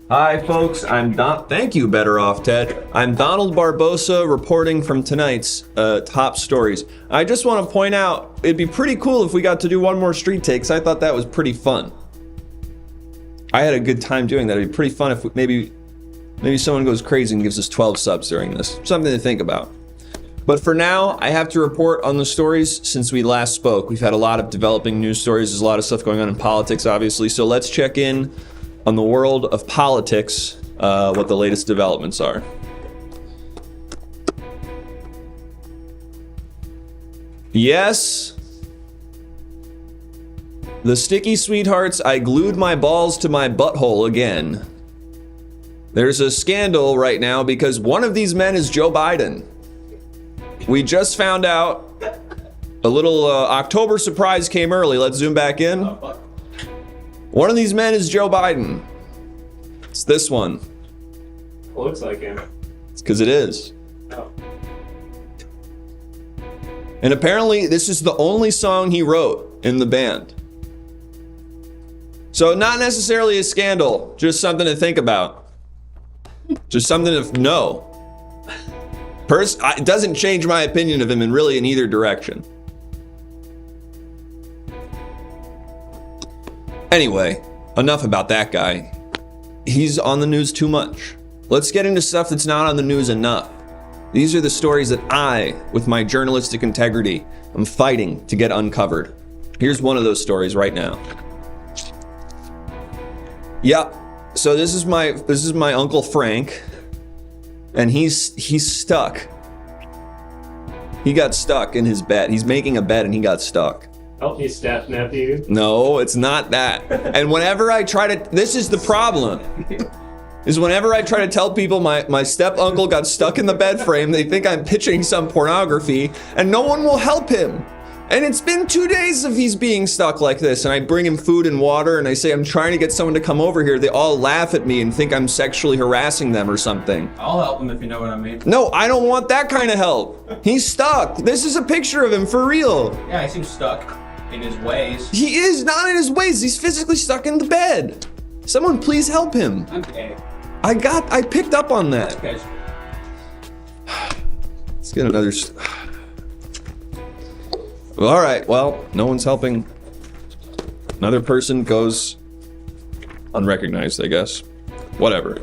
Hi, folks. Thank you, Better Off Ted. I'm Donald Barbosa reporting from tonight's top stories. I just want to point out, it'd be pretty cool if we got to do one more street takes. I thought that was pretty fun. I had a good time doing that. It'd be pretty fun if maybe someone goes crazy and gives us 12 subs during this. Something to think about. But for now, I have to report on the stories since we last spoke. We've had a lot of developing news stories. There's a lot of stuff going on in politics, obviously. So let's check in on the world of politics, what the latest developments are. Yes, the sticky sweethearts, I glued my balls to my butthole again. There's a scandal right now because one of these men is Joe Biden. We just found out a little October surprise came early. Let's zoom back in. One of these men is Joe Biden. It's this one. Looks like him. It's because it is. Oh. And apparently this is the only song he wrote in the band. So not necessarily a scandal, just something to think about. Just something to know. It doesn't change my opinion of him in either direction. Anyway, enough about that guy. He's on the news too much. Let's get into stuff that's not on the news enough. These are the stories that I, with my journalistic integrity, am fighting to get uncovered. Here's one of those stories right now. Yep. So this is my Uncle Frank, and he's stuck. He got stuck in his bed. He's making a bed and he got stuck. Help me, step nephew. No, it's not that. And whenever I try to, this is the problem, is whenever I try to tell people my step uncle got stuck in the bed frame, they think I'm pitching some pornography, and no one will help him. And it's been 2 days of he's being stuck like this, and I bring him food and water, and I say I'm trying to get someone to come over here. They all laugh at me and think I'm sexually harassing them or something. I'll help him if you know what I mean. No, I don't want that kind of help. He's stuck. This is a picture of him for real. Yeah, he seems stuck in his ways. He is not in his ways. He's physically stuck in the bed. Someone please help him. Okay. I picked up on that. Okay. Let's get another. All right, well, no one's helping. Another person goes unrecognized, I guess. Whatever.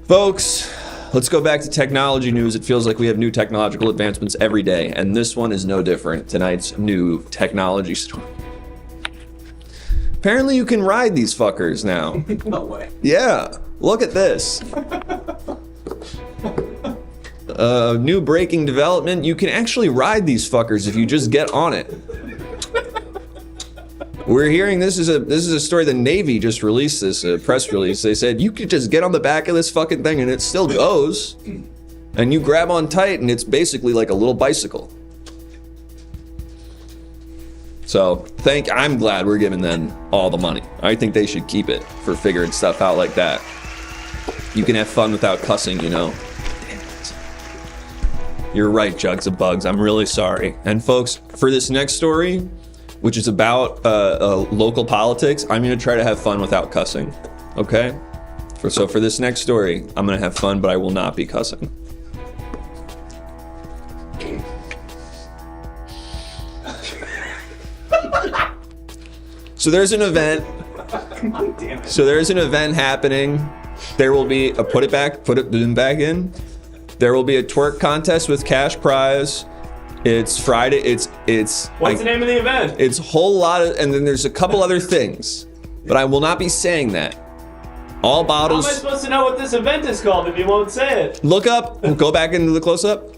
Folks, let's go back to technology news. It feels like we have new technological advancements every day, and this one is no different. Tonight's new technology story. Apparently you can ride these fuckers now. No way. Yeah, look at this. New breaking development, you can actually ride these fuckers if you just get on it. We're hearing this is a story the Navy just released this press release. They said you could just get on the back of this fucking thing and it still goes. And you grab on tight and it's basically like a little bicycle. So I'm glad we're giving them all the money. I think they should keep it for figuring stuff out like that. You can have fun without cussing, you know. You're right, Jugs of Bugs. I'm really sorry. And folks, for this next story, which is about local politics, I'm gonna try to have fun without cussing, okay? So for this next story, I'm gonna have fun, but I will not be cussing. So there's an event. So there's an event happening. There will be a put it back in. There will be a twerk contest with cash prize. It's Friday. It's. What's the name of the event? It's a whole lot of, and then there's a couple other things, but I will not be saying that. All bottles. How am I supposed to know what this event is called if you won't say it? Look up. Go back into the close-up.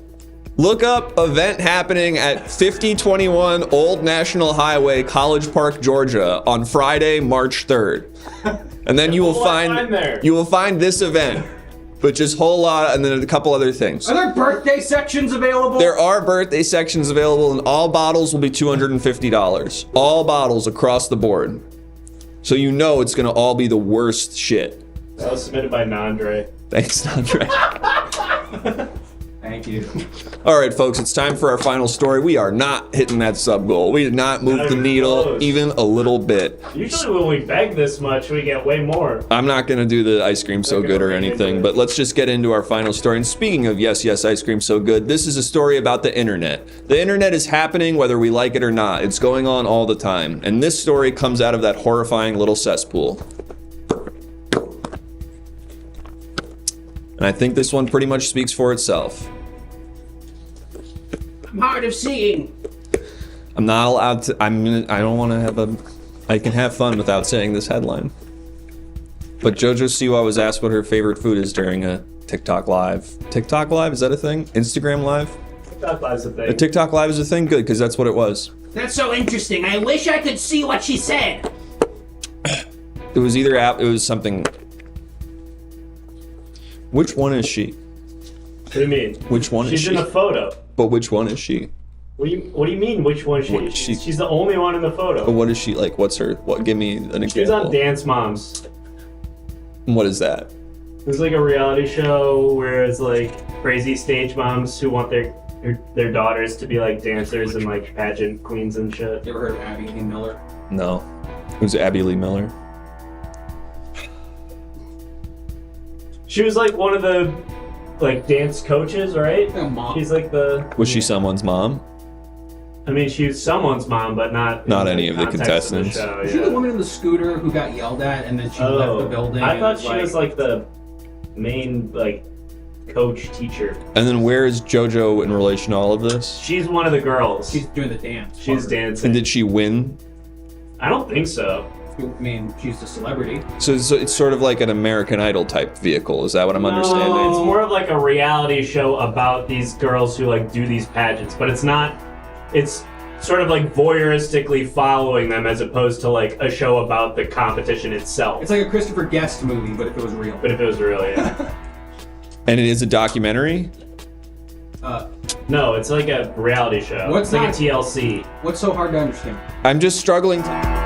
Look up event happening at 5021 Old National Highway, College Park, Georgia, on Friday, March 3rd, and then you will find this event. But just whole lot, and then a couple other things. Are there birthday sections available? There are birthday sections available, and all bottles will be $250. All bottles across the board. So you know it's gonna all be the worst shit. That was submitted by Nandre. Thanks, Nandre. Thank you. All right, folks, it's time for our final story. We are not hitting that sub goal. We did not move the needle even a little bit. Usually when we beg this much, we get way more. I'm not going to do the ice cream so good or anything, but let's just get into our final story. And speaking of yes, ice cream so good, this is a story about the internet. The internet is happening whether we like it or not. It's going on all the time. And this story comes out of that horrifying little cesspool. And I think this one pretty much speaks for itself. I'm hard of seeing. I'm not allowed to. I don't want to have a. I can have fun without saying this headline. But JoJo Siwa was asked what her favorite food is during a TikTok live. TikTok live, is that a thing? Instagram live? TikTok live is a thing. A TikTok live is a thing. Good, because that's what it was. That's so interesting. I wish I could see what she said. It was either it was something. Which one is she? What do you mean? Which one is she? She's in a photo. But which one is she? What do you mean? Which one is she? She's the only one in the photo. But what is she like? What's her? What? Give me an example. She's on Dance Moms. What is that? It's like a reality show where it's like crazy stage moms who want their daughters to be like dancers and like pageant queens and shit. You ever heard of Abby Lee Miller? No. Who's Abby Lee Miller? She was like one of the like dance coaches, right? She's like the. Was she someone's mom? I mean, she was someone's mom, but not any of the contestants. Is she the woman in the scooter who got yelled at and then she left the building? I thought she was like the main like coach teacher. And then where is JoJo in relation to all of this? She's one of the girls. She's doing the dance. She's dancing. And did she win? I don't think so. I mean, she's a celebrity. So it's sort of like an American Idol type vehicle. Is that what I'm understanding? No, it's more of like a reality show about these girls who like do these pageants, but it's not. It's sort of like voyeuristically following them as opposed to like a show about the competition itself. It's like a Christopher Guest movie, but if it was real. Yeah. And it is a documentary? No, it's like a reality show. It's like a TLC. What's so hard to understand? I'm just struggling to...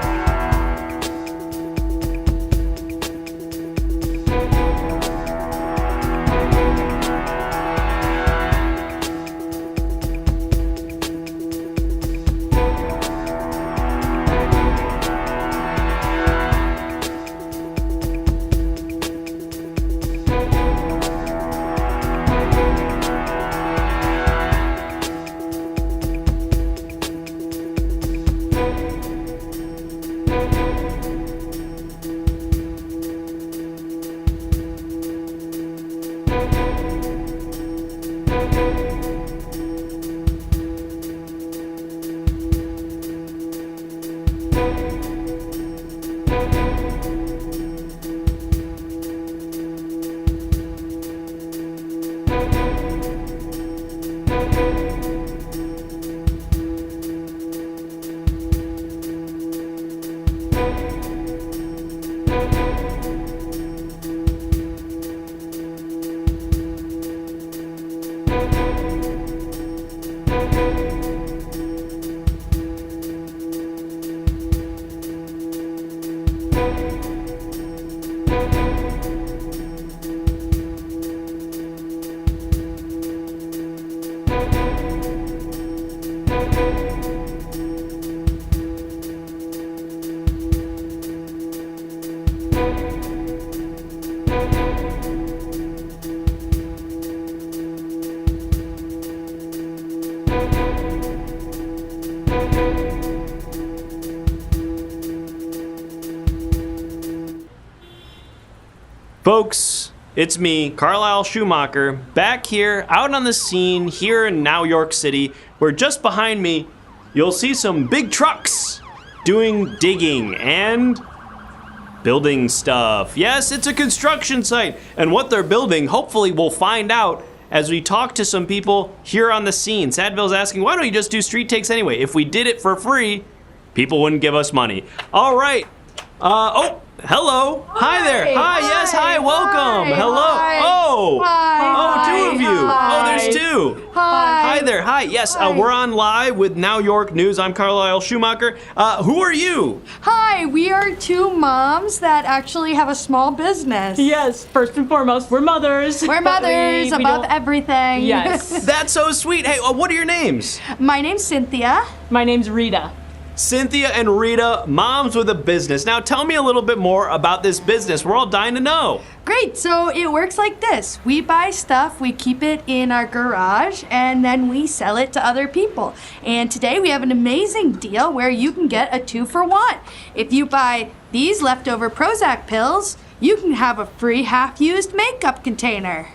folks, it's me, Carlisle Schumacher, back here out on the scene here in New York City, where just behind me you'll see some big trucks doing digging and building stuff. Yes, it's a construction site, and what they're building, hopefully we'll find out as we talk to some people here on the scene. Sadville's asking, why don't you just do street takes anyway? If we did it for free, people wouldn't give us money. All right. Oh, hello. Hi there. Hi, yes, hi, welcome. Hello. Oh, two of you. Oh, there's two. Hi there. Hi. Yes, we're on live with Now York News. I'm Carlisle Schumacher. Who are you? Hi, we are two moms that actually have a small business. Yes, first and foremost, we're mothers. We're mothers We above don't- everything. Yes. That's so sweet. Hey, what are your names? My name's Cynthia. My name's Rita. Cynthia and Rita, moms with a business. Now tell me a little bit more about this business. We're all dying to know. Great, so it works like this. We buy stuff, we keep it in our garage, and then we sell it to other people. And today we have an amazing deal where you can get a 2-for-1. If you buy these leftover Prozac pills, you can have a free half-used makeup container.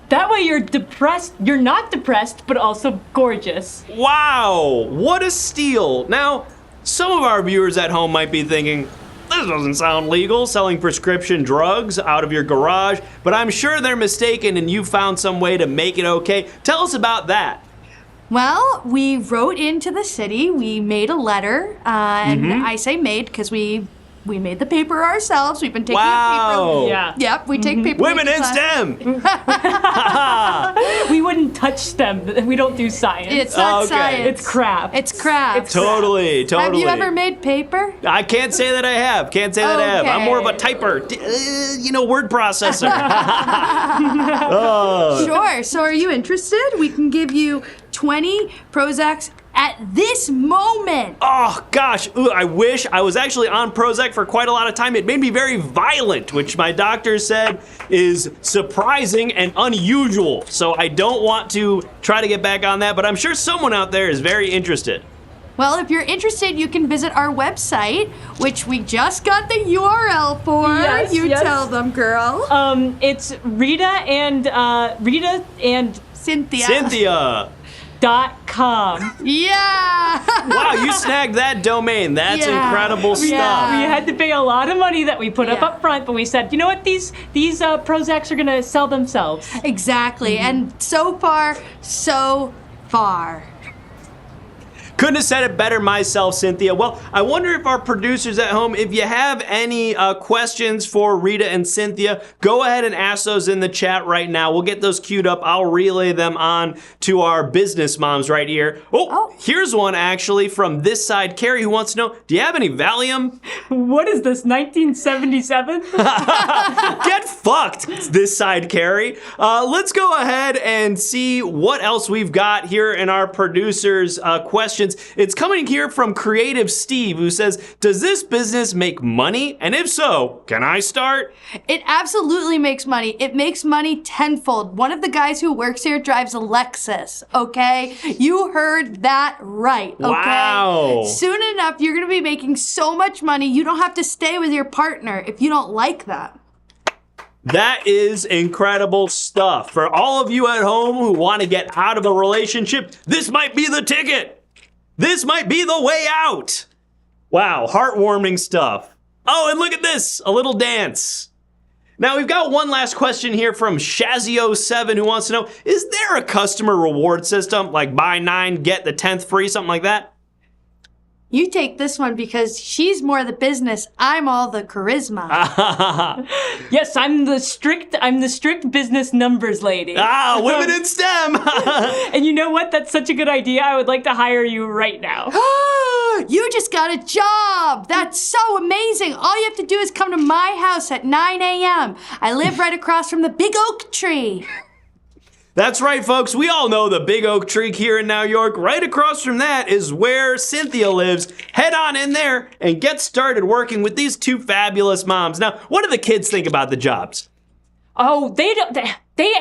That way you're depressed. You're not depressed, but also gorgeous. Wow, what a steal. Now, some of our viewers at home might be thinking, this doesn't sound legal, selling prescription drugs out of your garage, but I'm sure they're mistaken and you found some way to make it okay. Tell us about that. Well, we wrote into the city, we made a letter, and I say made because we made the paper ourselves. We've been taking Wow. paper. Yeah. Yep, we take paper. Women in making STEM! We wouldn't touch STEM. We don't do science. It's not Okay. science. It's crap. It's crap. Totally. Have you ever made paper? I can't say that I have. Can't say that I have. I'm more of a typer. Word processor. Oh. Sure. So are you interested? We can give you 20 Prozacs at this moment. Oh, gosh. Ooh, I wish. I was actually on Prozac for quite a lot of time. It made me very violent, which my doctor said is surprising and unusual. So I don't want to try to get back on that, but I'm sure someone out there is very interested. Well, if you're interested, you can visit our website, which we just got the URL for. Yes, you yes. tell them, girl. It's Rita and Cynthia. .com. Yeah. Wow, you snagged that domain. That's incredible stuff. Yeah. We had to pay a lot of money that we put up front, but we said, you know what, these Prozacs are gonna sell themselves. Exactly, and so far, so far. Couldn't have said it better myself, Cynthia. Well, I wonder if our producers at home, if you have any questions for Rita and Cynthia, go ahead and ask those in the chat right now. We'll get those queued up. I'll relay them on to our business moms right here. Oh, here's one actually from this side. Carrie, who wants to know, do you have any Valium? What is this, 1977? Get fucked, this side, Carrie. Let's go ahead and see what else we've got here in our producers' questions. It's coming here from Creative Steve, who says, does this business make money? And if so, can I start? It absolutely makes money. It makes money tenfold. One of the guys who works here drives a Lexus, okay? You heard that right, okay? Wow. Soon enough, you're gonna be making so much money, you don't have to stay with your partner if you don't like them. That is incredible stuff. For all of you at home who want to get out of a relationship, this might be the ticket. This might be the way out. Wow, heartwarming stuff. Oh, and look at this, a little dance. Now, we've got one last question here from Shazio7 who wants to know, is there a customer reward system, like buy 9, get the 10th free, something like that? You take this one because she's more the business, I'm all the charisma. Yes, I'm the strict business numbers lady. Women in STEM. And you know what? That's such a good idea. I would like to hire you right now. You just got a job. That's so amazing. All you have to do is come to my house at 9 a.m. I live right across from the big oak tree. That's right, folks. We all know the big oak tree here in New York. Right across from that is where Cynthia lives. Head on in there and get started working with these two fabulous moms. Now, what do the kids think about the jobs? Oh, they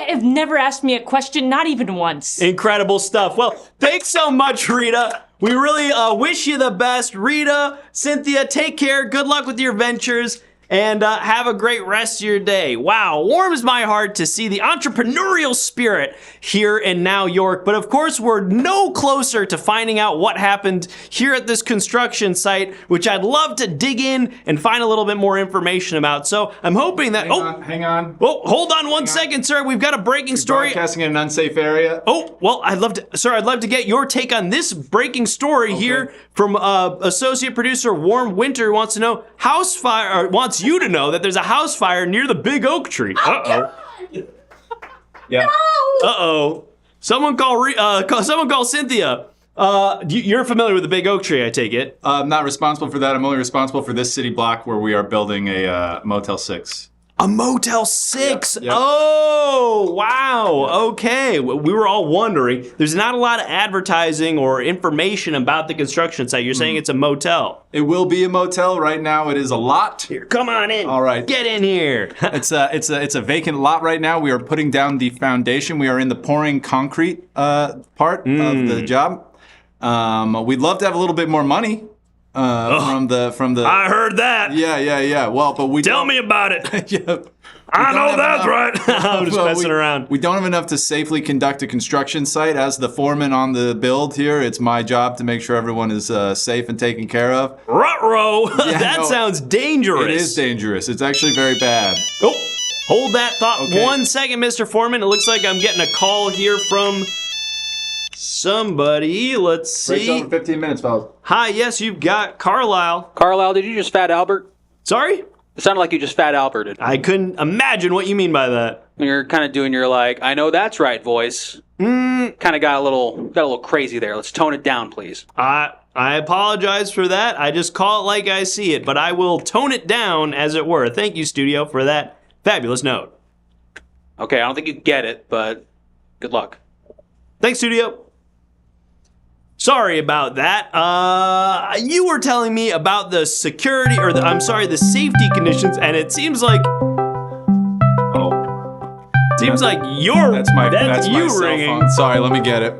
have never asked me a question, not even once. Incredible stuff. Well, thanks so much, Rita. We really wish you the best. Rita, Cynthia, take care. Good luck with your ventures. and have a great rest of your day. Wow, warms my heart to see the entrepreneurial spirit here in Now York. But of course, we're no closer to finding out what happened here at this construction site, which I'd love to dig in and find a little bit more information about. So I'm hoping that... Hang on. Oh, hold on one second, sir. We've got a breaking story. Broadcasting in an unsafe area. Oh, well, I'd love to get your take on this breaking story here from associate producer Warm Winter, who wants to know wants you to know that there's a house fire near the big oak tree. Uh-oh. Yeah. Uh-oh. Someone call Cynthia. You're familiar with the big oak tree, I take it. I'm not responsible for that. I'm only responsible for this city block where we are building a Motel 6. A Motel 6? Yep. Oh, wow. Okay. We were all wondering. There's not a lot of advertising or information about the construction site. You're saying it's a motel. It will be a motel. Right now it is a lot. Here, come on in. All right. Get in here. It's a vacant lot right now. We are putting down the foundation. We are in the pouring concrete part of the job. We'd love to have a little bit more money. From the I heard that. Yeah. Well, but we tell me about it. Yeah. I know that's right. I'm just messing around. We don't have enough to safely conduct a construction site. As the foreman on the build here, it's my job to make sure everyone is safe and taken care of. Ruh-roh. That sounds dangerous. It is dangerous. It's actually very bad. Oh, hold that thought 1 second, Mr. Foreman. It looks like I'm getting a call here from somebody. Let's see. Breaks over 15 minutes, fellas. Hi, yes, you've got Carlisle. Carlisle, did you just fat Albert? Sorry? It sounded like you just fat Alberted. I couldn't imagine what you mean by that. You're kind of doing your I know that's right voice. Kind of got a little crazy there. Let's tone it down, please. I apologize for that. I just call it like I see it, but I will tone it down, as it were. Thank you, studio, for that fabulous note. Okay, I don't think you get it, but good luck. Thanks, studio. Sorry about that. You were telling me about the security, or the safety conditions, and it seems like... That's you my ringing. cell phone. Sorry, let me get it.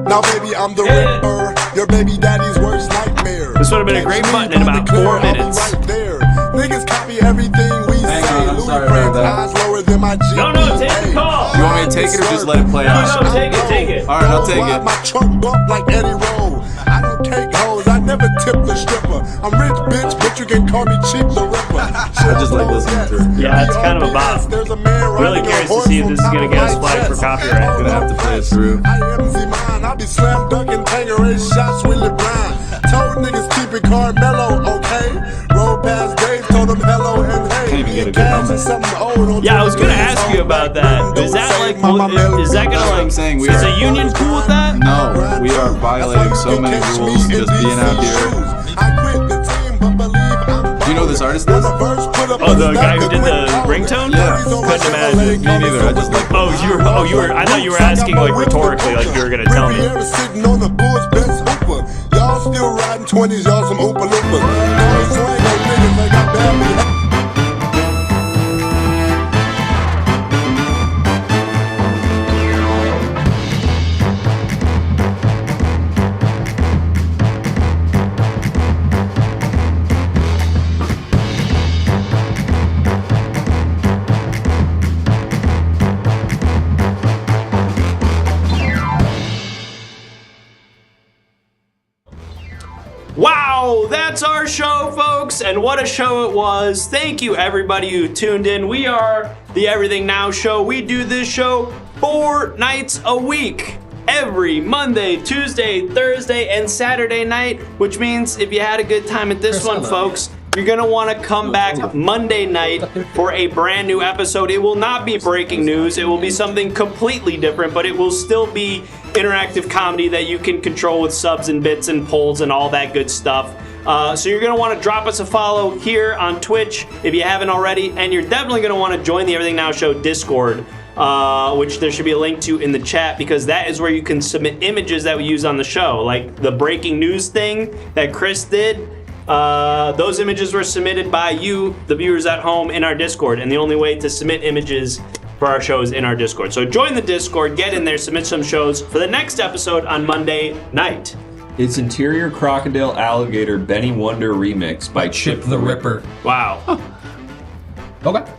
Now, baby, I'm the Ripper, your baby daddy's worst nightmare. This would have been a great button in about 4 minutes. Right there. Niggas copy everything we say. I'm sorry about that. Eyes lower than my G. No, take the call. You want me to take it or just let it play out? No, take it. All right, I'll take it. My truck bump like Eddie Roll. I don't take hoes, I never tip the stripper. I'm rich, bitch, but you can call me Cheap the Ripper. I just like listening to it. Yeah, it's kind of a bop. Really curious to see if this is going to get us flagged for copyright. I'm gonna have to play it through. I mine, I be slam dunking, Tangeray shots with LeBron. Told niggas keep it Carmelo, okay? Roll past Dave, told him hello and hey. Can't even get a good helmet. Yeah, I was gonna ask you about that. Is that is a union cool with that? No, we are violating so many rules just being out here. Do you know who this artist is? Oh, the guy who did the ringtone? Yeah. Couldn't imagine. Me neither. I just like. I thought you were asking rhetorically, like you were gonna tell me. Sitting on the Bulls best hooper. Y'all still riding 20s, y'all some Oompa Loompas. Now swing on niggas like I barely. Wow, that's our show, folks, and what a show it was. Thank you, everybody who tuned in. We are the Everything Now Show. We do this show 4 nights a week. Every Monday, Tuesday, Thursday, and Saturday night, which means if you had a good time at this one, folks, you're gonna want to come back Monday night for a brand new episode. It will not be breaking news. It will be something completely different, but it will still be interactive comedy that you can control with subs and bits and polls and all that good stuff. So you're gonna want to drop us a follow here on Twitch if you haven't already, and you're definitely gonna want to join the Everything Now Show Discord, which there should be a link to in the chat, because that is where you can submit images that we use on the show, like the breaking news thing that Chris did. Those images were submitted by you, the viewers at home, in our Discord, and the only way to submit images for our shows in our Discord. So join the Discord, get in there, submit some shows for the next episode on Monday night. It's Interior Crocodile Alligator Benny Wonder Remix by Chip the Ripper. Wow. Okay.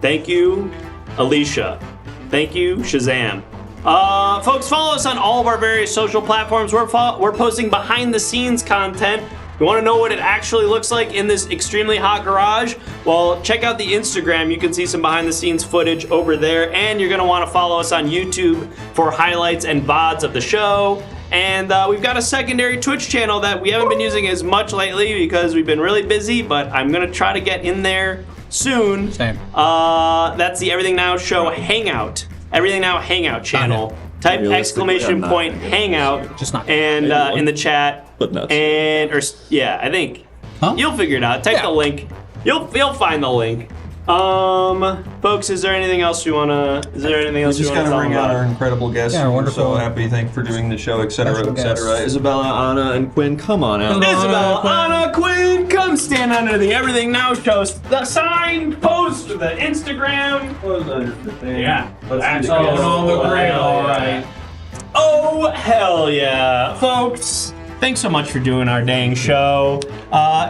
Thank you, Alicia. Thank you, Shazam. Folks, follow us on all of our various social platforms. We're posting behind-the-scenes content. You want to know what it actually looks like in this extremely hot garage? Well, check out the Instagram. You can see some behind-the-scenes footage over there. And you're going to want to follow us on YouTube for highlights and VODs of the show. And we've got a secondary Twitch channel that we haven't been using as much lately because we've been really busy, but I'm going to try to get in there soon. Same. That's the Everything Now Show Hangout. Everything Now Hangout channel. Type exclamation point Hangout just not and in the chat. And I think you'll figure it out. Type the link. You'll find the link. Folks, is there anything else you wanna? Is there anything else you wanna talk about? We just gotta bring out our incredible guests. Yeah, We're wonderful. so happy. Thank you for doing the show, etc., Special etc. guests. Isabella, Anna, and Quinn, come on out. Isabella, Anna, Quinn, come stand under the Everything Now Show. The sign, post, the Instagram. Yeah, that's all on the grid. All right. Oh hell yeah, folks! Thanks so much for doing our dang show.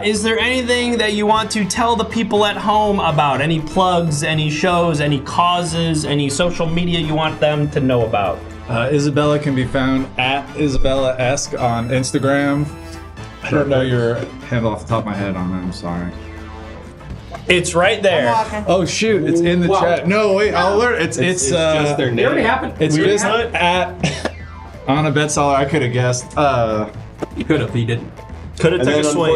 Is there anything that you want to tell the people at home about? Any plugs, any shows, any causes, any social media you want them to know about? Isabella can be found at Isabella-esque on Instagram. I don't know your handle off the top of my head on that, I'm sorry. It's right there. Oh shoot, it's in the chat. No, wait, I'll alert. It's just their name. It already happened. It's just at Anna Bezahler. I could have guessed. You could have, you didn't. Could have And took then a swing.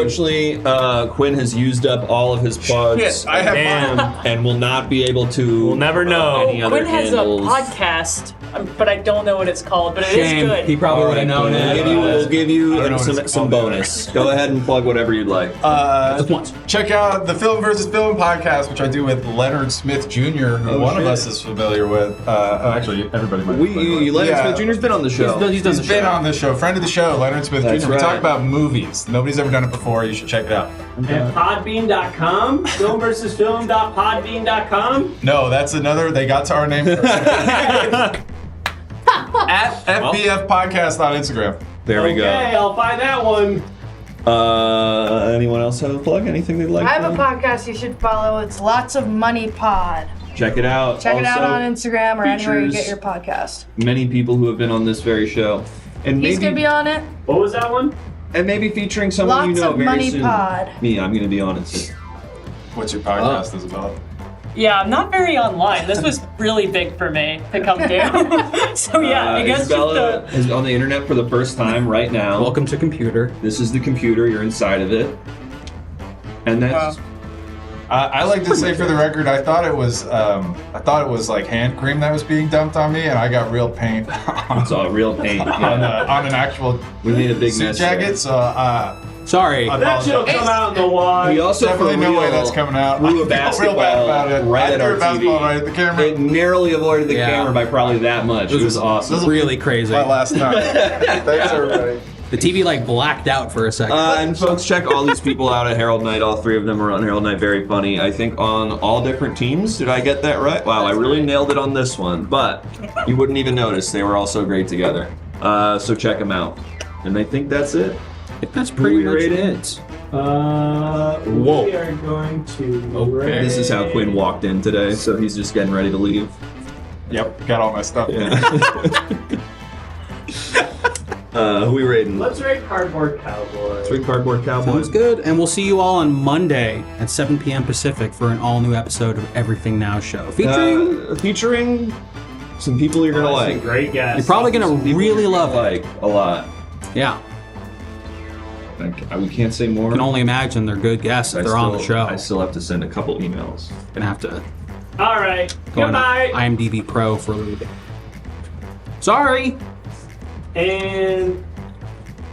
unfortunately, Quinn has used up all of his plugs. Shit, I have and will not be able to. We'll never know. Any other Quinn has handles. a podcast, but I don't know what it's called, but it is Shame. good. He probably would have known We'll it. give you I don't know what it's some called bonus. Go ahead and plug whatever you'd like. Just once. Check out the Film versus Film podcast, which I do with Leonard Smith Jr., who one of us is familiar with. Actually, everybody might. Leonard Smith Jr.'s been on the show. He's done the He's been show. on the show. Friend of the show, Leonard Smith That's Jr. We right. talk about movies. Nobody's ever done it before. You should check it out. At podbean.com, filmversusfilm.podbean.com. No, that's another. They got to our name first. At FBF Podcast on Instagram. There we go. Okay, I'll find that one. Anyone else have a plug? Anything they'd like? I have a to- podcast you should follow. It's Lots of Money Pod. Check it out. Check it out Also, on Instagram or anywhere you features get your podcast. Many people who have been on this very show, and He's maybe gonna be on it. What was that one? and maybe featuring someone Lots you know of very Money soon. Pod. Me, I'm gonna be on it soon. What's your podcast is about? Yeah, I'm not very online. This was really big for me to come do. So yeah, I guess Isabella is on the internet for the first time right now. Welcome to computer. This is the computer. You're inside of it, and that's. I like to say for the record, I thought it was like hand cream that was being dumped on me, and I got real paint. It's all real paint. Yeah. on an actual. We made a big suit mess jacket. there. So Sorry. That shit'll come out in the wash. We also definitely for no real way that's coming out. threw a I feel basketball real bad about it. right I at threw our a basketball TV. right at the camera. It narrowly avoided the camera by probably that much. It was awesome. Really crazy. My last time. Thanks everybody. The TV like blacked out for a second. And folks, check all these people out at Herald Night. All three of them are on Herald Night. Very funny. I think on all different teams. Did I get that right? Wow, I really nailed it on this one. But you wouldn't even notice. They were all so great together. So check them out. And I think that's it. That's pretty much it. Whoa. We are going to. Okay. This is how Quinn walked in today. So he's just getting ready to leave. Yep, got all my stuff. Yeah. Who we rating? Let's rate Cardboard Cowboy. Let's rate Cardboard Cowboy. Sounds good. And we'll see you all on Monday at 7 p.m. Pacific for an all-new episode of Everything Now Show. Featuring some people you're gonna like. Great guys. You're probably gonna really love it. Like a lot. Yeah. We can't say more. I can only imagine they're good guests if they're on the show. I still have to send a couple emails. Gonna have to All right. go on Goodbye. IMDb Pro for a little bit. Sorry. And